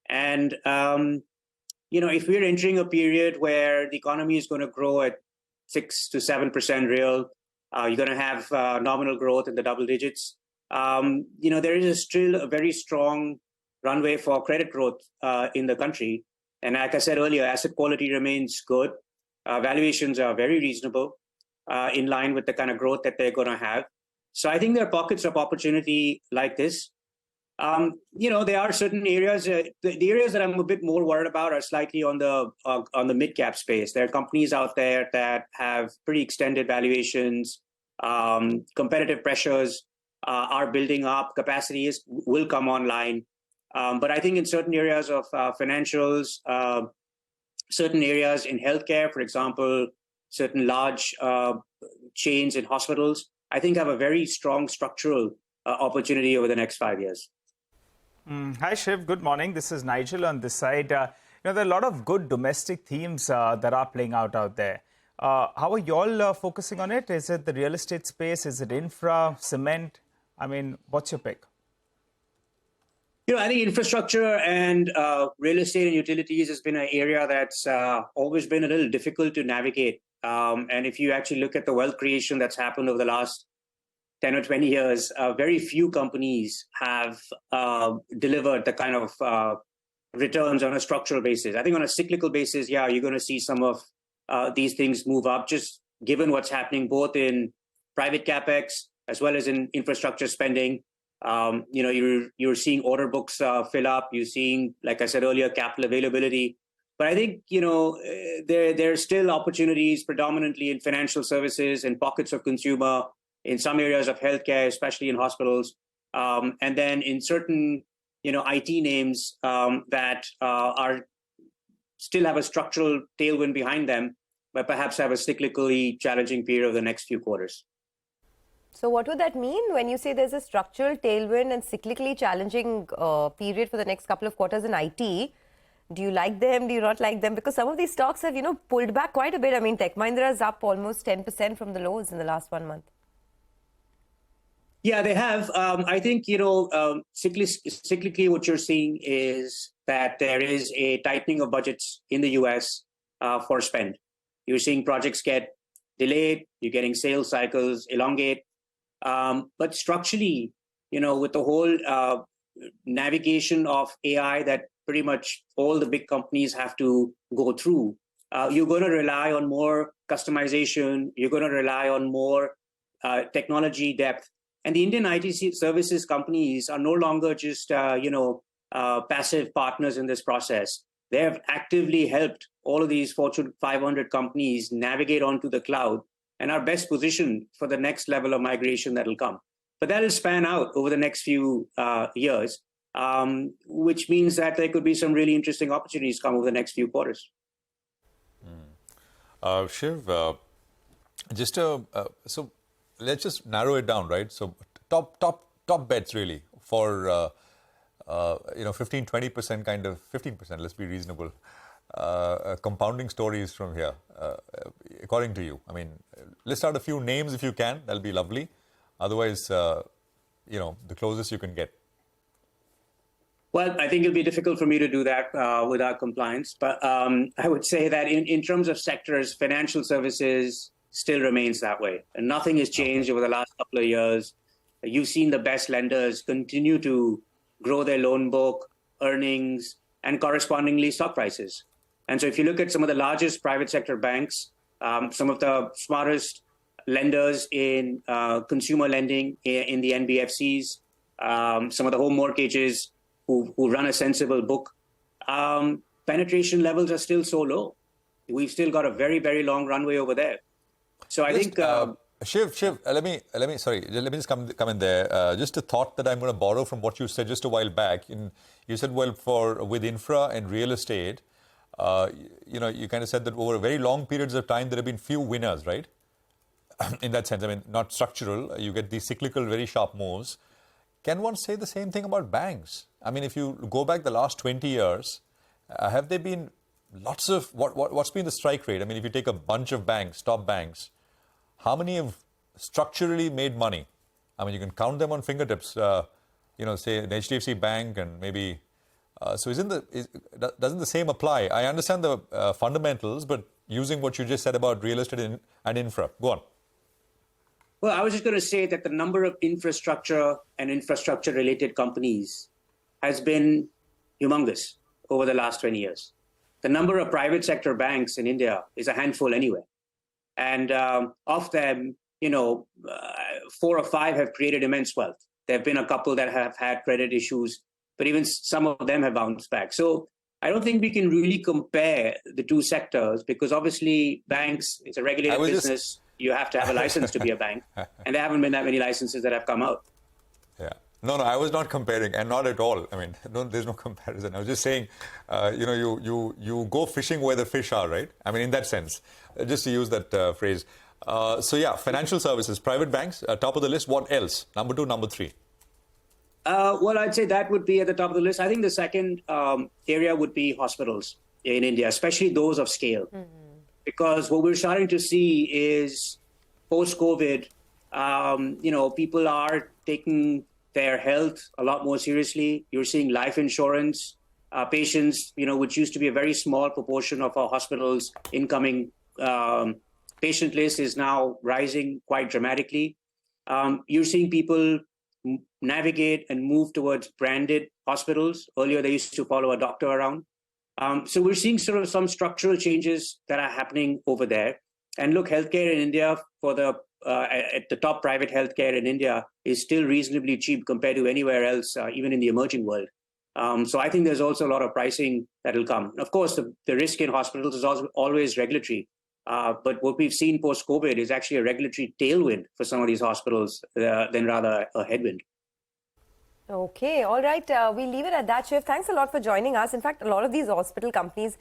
Speaker 17: And, if we're entering a period where the economy is going to grow at 6 to 7% real, you're going to have nominal growth in the double digits. There is still a very strong runway for credit growth in the country. And like I said earlier, asset quality remains good. Valuations are very reasonable, in line with the kind of growth that they're going to have. So I think there are pockets of opportunity like this. There are certain areas. The areas that I'm a bit more worried about are slightly on the mid-cap space. There are companies out there that have pretty extended valuations. Competitive pressures are building up. Capacity will come online. But I think in certain areas of financials, certain areas in healthcare, for example, certain large chains in hospitals, I think have a very strong structural opportunity over the next 5 years.
Speaker 4: Hi, Shiv. Good morning. This is Nigel on this side. There are a lot of good domestic themes that are playing out there. How are you all focusing on it? Is it the real estate space? Is it infra, cement? I mean, what's your pick?
Speaker 17: I think infrastructure and real estate and utilities has been an area that's always been a little difficult to navigate. And if you actually look at the wealth creation that's happened over the last 10 or 20 years, very few companies have delivered the kind of returns on a structural basis. I think on a cyclical basis, yeah, you're going to see some of these things move up, just given what's happening both in private capex as well as in infrastructure spending. You're seeing order books fill up. You're seeing, like I said earlier, capital availability. But I think, there are still opportunities predominantly in financial services and pockets of consumer, in some areas of healthcare, especially in hospitals, and then in certain, IT names that are still have a structural tailwind behind them, but perhaps have a cyclically challenging period over the next few quarters.
Speaker 3: So what would that mean when you say there's a structural tailwind and cyclically challenging period for the next couple of quarters in IT? Do you like them? Do you not like them? Because some of these stocks have, pulled back quite a bit. I mean, Tech Mahindra is up almost 10% from the lows in the last 1 month.
Speaker 17: Yeah, they have. I think, cyclically what you're seeing is that there is a tightening of budgets in the US for spend. You're seeing projects get delayed. You're getting sales cycles elongate. But structurally, with the whole navigation of AI that pretty much all the big companies have to go through, you're going to rely on more customization. You're going to rely on more technology depth. And the Indian IT services companies are no longer just, passive partners in this process. They have actively helped all of these Fortune 500 companies navigate onto the cloud and are best positioned for the next level of migration that will come. But that will span out over the next few years, which means that there could be some really interesting opportunities come over the next few quarters.
Speaker 2: Shiv, so let's just narrow it down, right? So top bets really for 15-20% kind of 15%. Let's be reasonable. Compounding stories from here, according to you. I mean, list out a few names if you can. That'll be lovely. Otherwise, the closest you can get.
Speaker 17: Well, I think it'll be difficult for me to do that without compliance. But I would say that in terms of sectors, financial services still remains that way. And nothing has changed over the last couple of years. You've seen the best lenders continue to grow their loan book, earnings, and correspondingly stock prices. And so if you look at some of the largest private sector banks, some of the smartest lenders in consumer lending in the NBFCs, some of the home mortgages who run a sensible book, penetration levels are still so low. We've still got a very, very long runway over there. So I think...
Speaker 2: Shiv, let me just come in there. Just a thought that I'm going to borrow from what you said just a while back. You said, well, with infra and real estate, you kind of said that over very long periods of time, there have been few winners, right? In that sense, I mean, not structural. You get these cyclical, very sharp moves. Can one say the same thing about banks? I mean, if you go back the last 20 years, have there been lots of, what's been the strike rate? I mean, if you take a bunch of banks, top banks, how many have structurally made money? I mean, you can count them on fingertips, say an HDFC Bank and maybe, doesn't the same apply? I understand the fundamentals, but using what you just said about real estate and infra. Go on.
Speaker 17: Well, I was just going to say that the number of infrastructure and infrastructure-related companies has been humongous over the last 20 years. The number of private sector banks in India is a handful anyway. And of them, 4 or 5 have created immense wealth. There have been a couple that have had credit issues, but even some of them have bounced back. So I don't think we can really compare the two sectors because obviously banks, it's a regulated business. You have to have a license to be a bank. And there haven't been that many licenses that have come out.
Speaker 2: Yeah. No, I was not comparing, and not at all. I mean, there's no comparison. I was just saying, you go fishing where the fish are, right? I mean, in that sense, just to use that phrase. So yeah, financial services, private banks, top of the list. What else? Number 2, number 3.
Speaker 17: Well, I'd say that would be at the top of the list. I think the second area would be hospitals in India, especially those of scale. Because what we're starting to see is post-COVID, people are taking their health a lot more seriously. You're seeing life insurance patients, which used to be a very small proportion of our hospitals' incoming patient list is now rising quite dramatically. You're seeing people navigate and move towards branded hospitals. Earlier, they used to follow a doctor around. So we're seeing sort of some structural changes that are happening over there. And look, healthcare in India at the top private healthcare in India is still reasonably cheap compared to anywhere else, even in the emerging world. So I think there's also a lot of pricing that will come. Of course, the risk in hospitals is always regulatory. But what we've seen post-COVID is actually a regulatory tailwind for some of these hospitals than rather a headwind.
Speaker 3: Okay, all right. We'll leave it at that, Shiv. Thanks a lot for joining us. In fact, a lot of these hospital companies,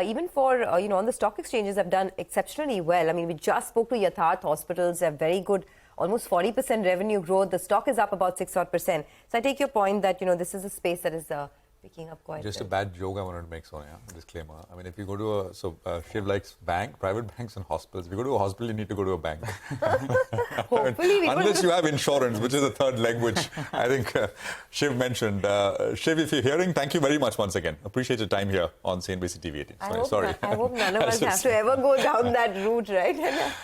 Speaker 3: even for, on the stock exchanges, have done exceptionally well. I mean, we just spoke to Yatharth Hospitals. They have very good, almost 40% revenue growth. The stock is up about 6%. So I take your point that, this is a space that is picking up quite
Speaker 2: Just
Speaker 3: well.
Speaker 2: a bad joke I wanted to make, Sonia. Disclaimer. I mean, if you go to Shiv likes private banks and hospitals. If you go to a hospital, you need to go to a bank.
Speaker 3: Hopefully
Speaker 2: unless you have insurance, which is the third leg, which I think Shiv mentioned. Shiv, if you're hearing, thank you very much once again. Appreciate your time here on CNBC-TV18.
Speaker 3: I hope none of us have to ever go down that route, right?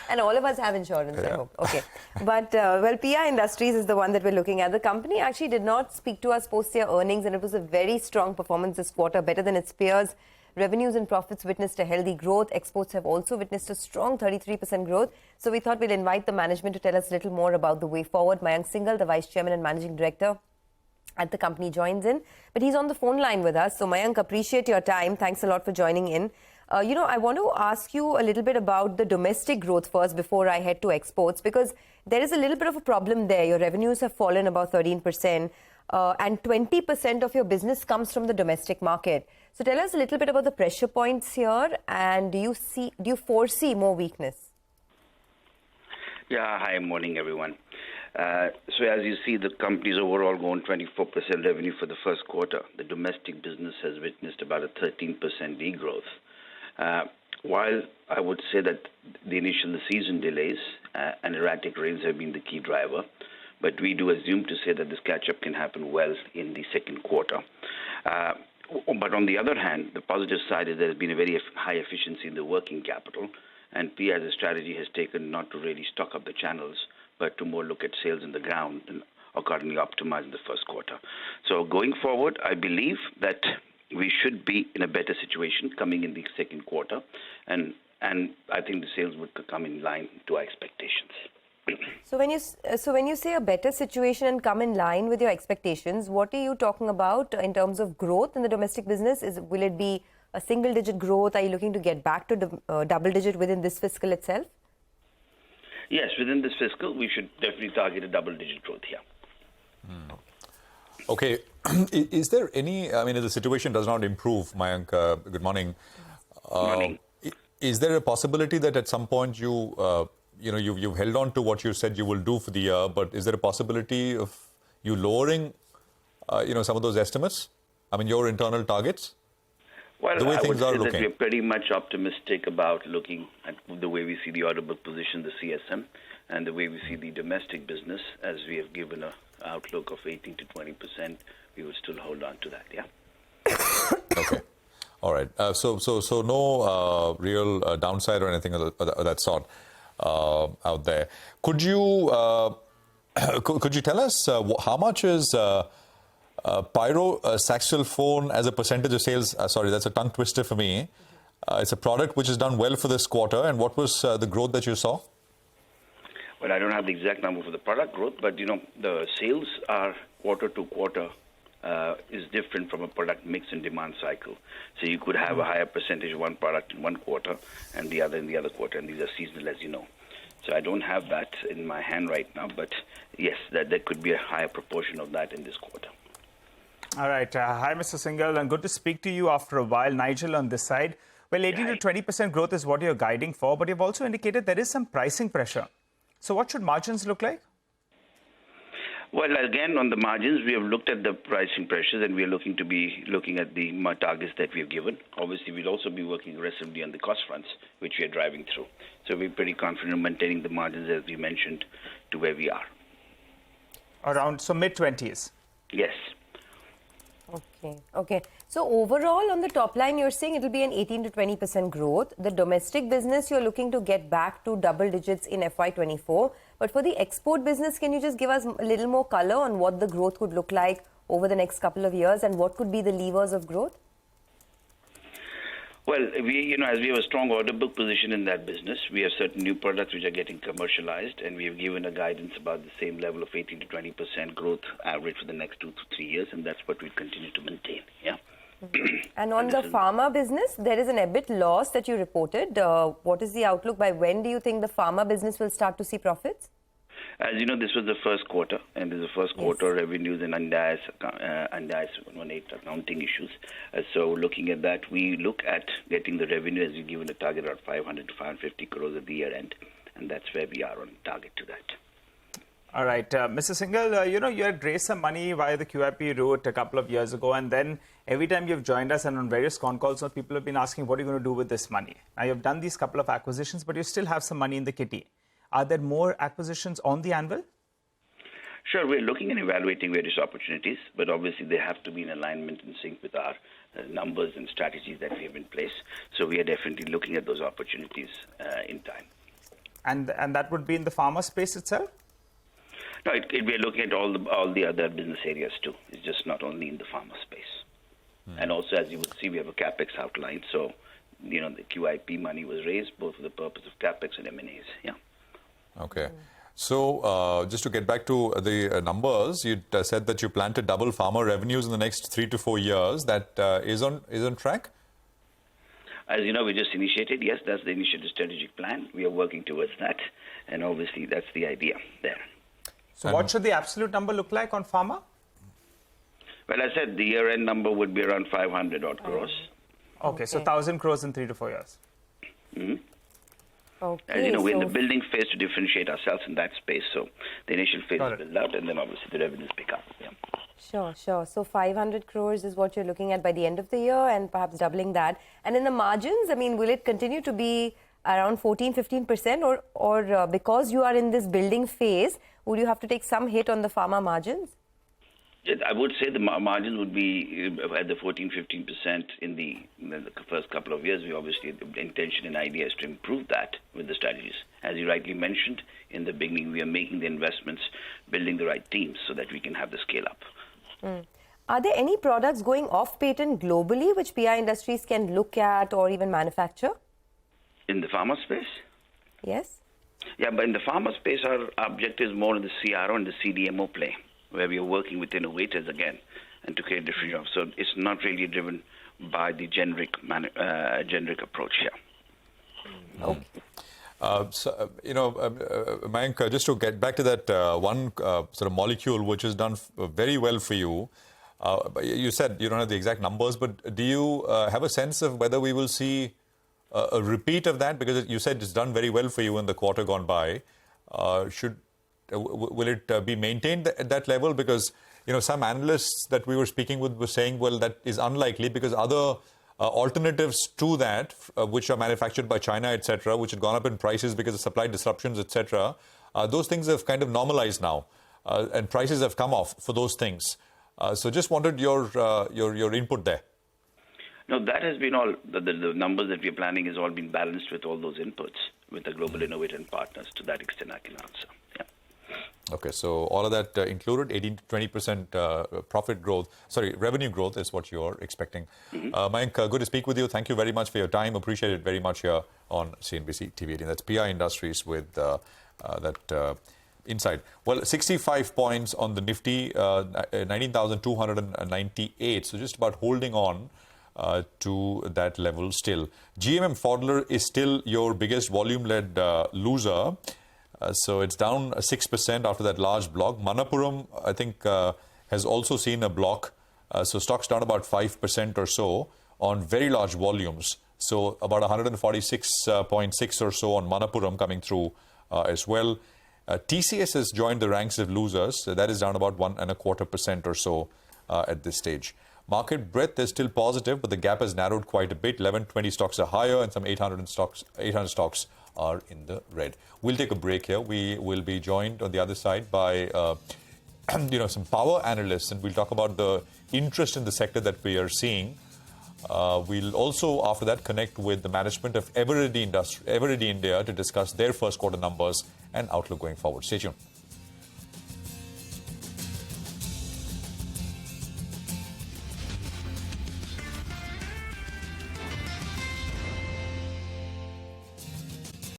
Speaker 3: And all of us have insurance, I hope. Okay. But, PI Industries is the one that we're looking at. The company actually did not speak to us post their earnings, and it was a very strong performance this quarter, better than its peers. Revenues and profits witnessed a healthy growth. Exports have also witnessed a strong 33% growth. So we thought we'll invite the management to tell us a little more about the way forward. Mayank Singhal, the Vice Chairman and Managing Director at the company, joins in. But he's on the phone line with us. So Mayank, appreciate your time. Thanks a lot for joining in. I want to ask you a little bit about the domestic growth first before I head to exports, because there is a little bit of a problem there. Your revenues have fallen about 13%. And 20% of your business comes from the domestic market. So tell us a little bit about the pressure points here, and do you foresee more weakness?
Speaker 18: Yeah, hi, morning everyone. So as you see, the company's overall grown 24% revenue for the first quarter. The domestic business has witnessed about a 13% degrowth. While I would say that the initial season delays and erratic rains have been the key driver, but we do assume to say that this catch-up can happen well in the second quarter. But on the other hand, the positive side is there has been a very high efficiency in the working capital, and PI as a strategy has taken not to really stock up the channels, but to more look at sales in the ground and accordingly optimize in the first quarter. So going forward, I believe that we should be in a better situation coming in the second quarter, and I think the sales would come in line to our expectations.
Speaker 3: So when you say a better situation and come in line with your expectations, what are you talking about in terms of growth in the domestic business? Will it be a single-digit growth? Are you looking to get back to double-digit within this fiscal itself?
Speaker 18: Yes, within this fiscal, we should definitely target a double-digit growth here.
Speaker 2: Okay. Is there any, if the situation does not improve, Mayank, good morning.
Speaker 18: Good morning.
Speaker 2: Is there a possibility that at some point you've held on to what you said you will do for the year, but is there a possibility of you lowering, some of those estimates? Your internal targets?
Speaker 18: Well,
Speaker 2: the way
Speaker 18: I
Speaker 2: things
Speaker 18: would
Speaker 2: are
Speaker 18: say
Speaker 2: looking.
Speaker 18: that we're pretty much optimistic about looking at the way we see the order book position, the CSM, and the way we see the domestic business, as we have given an outlook of 18 to 20%, we would still hold on to that, yeah?
Speaker 2: Okay. All right. So no real downside or anything of that sort out there. Could you tell us how much is pyrosaxophone as a percentage of sales? Sorry, that's a tongue twister for me. It's a product which has done well for this quarter. And what was the growth that you saw?
Speaker 18: Well, I don't have the exact number for the product growth, but the sales are quarter to quarter is different from a product mix and demand cycle. So you could have a higher percentage of one product in one quarter and the other in the other quarter, and these are seasonal, as you know. So I don't have that in my hand right now, but yes, that there could be a higher proportion of that in this quarter.
Speaker 4: All right. Hi, Mr. Singhal, and good to speak to you after a while. Nigel on this side. Well, 18 to 20% growth is what you're guiding for, but you've also indicated there is some pricing pressure. So what should margins look like?
Speaker 18: Well, again, on the margins, we have looked at the pricing pressures, and we are looking at the targets that we have given. Obviously, we'll also be working aggressively on the cost fronts, which we are driving through. So we're pretty confident in maintaining the margins, as we mentioned, to where we are.
Speaker 4: Around, so mid-20s?
Speaker 18: Yes.
Speaker 3: Okay. So overall, on the top line, you're saying it'll be an 18 to 20% growth. The domestic business, you're looking to get back to double digits in FY24. But for the export business, can you just give us a little more color on what the growth could look like over the next couple of years and what could be the levers of growth?
Speaker 18: Well, as we have a strong order book position in that business, we have certain new products which are getting commercialized, and we have given a guidance about the same level of 18 to 20% growth average for the next 2 to 3 years, and that's what we continue to maintain. Yeah.
Speaker 3: And on the pharma business, there is an EBIT loss that you reported. What is the outlook? By when do you think the pharma business will start to see profits?
Speaker 18: As you know, this was the first quarter, and this is the first quarter revenues and IND-AS 118 accounting issues. So looking at that, we look at getting the revenue, as we've given a target of 500 to 550 crores at the year end, and that's where we are on target to that.
Speaker 4: All right. Mr. Singhal, you had raised some money via the QIP route a couple of years ago, and then every time you've joined us and on various con calls, people have been asking, what are you going to do with this money? Now, you've done these couple of acquisitions, but you still have some money in the kitty. Are there more acquisitions on the anvil?
Speaker 18: Sure, we're looking and evaluating various opportunities, but obviously they have to be in alignment and sync with our numbers and strategies that we have in place. So we are definitely looking at those opportunities in time.
Speaker 4: And that would be in the pharma space itself?
Speaker 18: No, we're looking at all the other business areas too. It's just not only in the pharma space. And also, as you would see, we have a capex outline. So, the QIP money was raised both for the purpose of capex and M&As. Yeah.
Speaker 2: Okay. So, just to get back to the numbers, you said that you plan to double pharma revenues in the next 3 to 4 years. That is on track?
Speaker 18: As you know, we just initiated. Yes, that's the initiative strategic plan. We are working towards that. And obviously, that's the idea there.
Speaker 4: So what should the absolute number look like on pharma?
Speaker 18: Well, I said the year-end number would be around 500 odd crores.
Speaker 4: Okay, so 1,000 crores in 3 to 4 years.
Speaker 18: Mm-hmm.
Speaker 3: Okay,
Speaker 18: As you know, we're in the building phase to differentiate ourselves in that space. So the initial phase is build out, and then obviously the revenues pick up. Yeah.
Speaker 3: Sure. So 500 crores is what you're looking at by the end of the year, and perhaps doubling that. And in the margins, will it continue to be around 14-15%, or because you are in this building phase, would you have to take some hit on the pharma margins?
Speaker 18: I would say the margins would be at the 14-15% in the first couple of years. We obviously, the intention and idea is to improve that with the strategies. As you rightly mentioned, in the beginning, we are making the investments, building the right teams so that we can have the scale up.
Speaker 3: Are there any products going off patent globally which PI Industries can look at or even manufacture?
Speaker 18: In the pharma space?
Speaker 3: Yes.
Speaker 18: Yeah, but in the pharma space, our objective is more in the CRO and the CDMO play, where we are working with innovators again and to create different jobs. So it's not really driven by the generic approach here.
Speaker 3: Okay.
Speaker 2: Mayank, just to get back to that one sort of molecule which has done very well for you, you said you don't have the exact numbers, but do you have a sense of whether we will see a repeat of that? Because you said it's done very well for you in the quarter gone by. Will it be maintained at that level? Because, some analysts that we were speaking with were saying, well, that is unlikely because other alternatives to that, which are manufactured by China, etc., which had gone up in prices because of supply disruptions, etc., those things have kind of normalized now, and prices have come off for those things. So just wanted your input there.
Speaker 18: No, that has been all, the numbers that we're planning has all been balanced with all those inputs with the global innovator and partners. To that extent, I can answer. Yeah.
Speaker 2: Okay, so all of that included, 18 to 20% revenue growth is what you're expecting. Mayank, good to speak with you. Thank you very much for your time. Appreciate it very much here on CNBC-TV18. That's PI Industries with that insight. Well, 65 points on the Nifty, 19,298. So just about holding on to that level still. GMM Pfaudler is still your biggest volume-led loser. So it's down 6% after that large block. Manappuram, I think, has also seen a block. So stocks down about 5% or so on very large volumes. So about 146.6 or so on Manappuram coming through as well. TCS has joined the ranks of losers. So that is down about 1.25% or so at this stage. Market breadth is still positive, but the gap has narrowed quite a bit. 1120 stocks are higher and some 800 stocks are in the red. We'll take a break here. We will be joined on the other side by some power analysts, and we'll talk about the interest in the sector that we are seeing. We'll also, after that, connect with the management of Eveready India to discuss their first quarter numbers and outlook going forward. Stay tuned.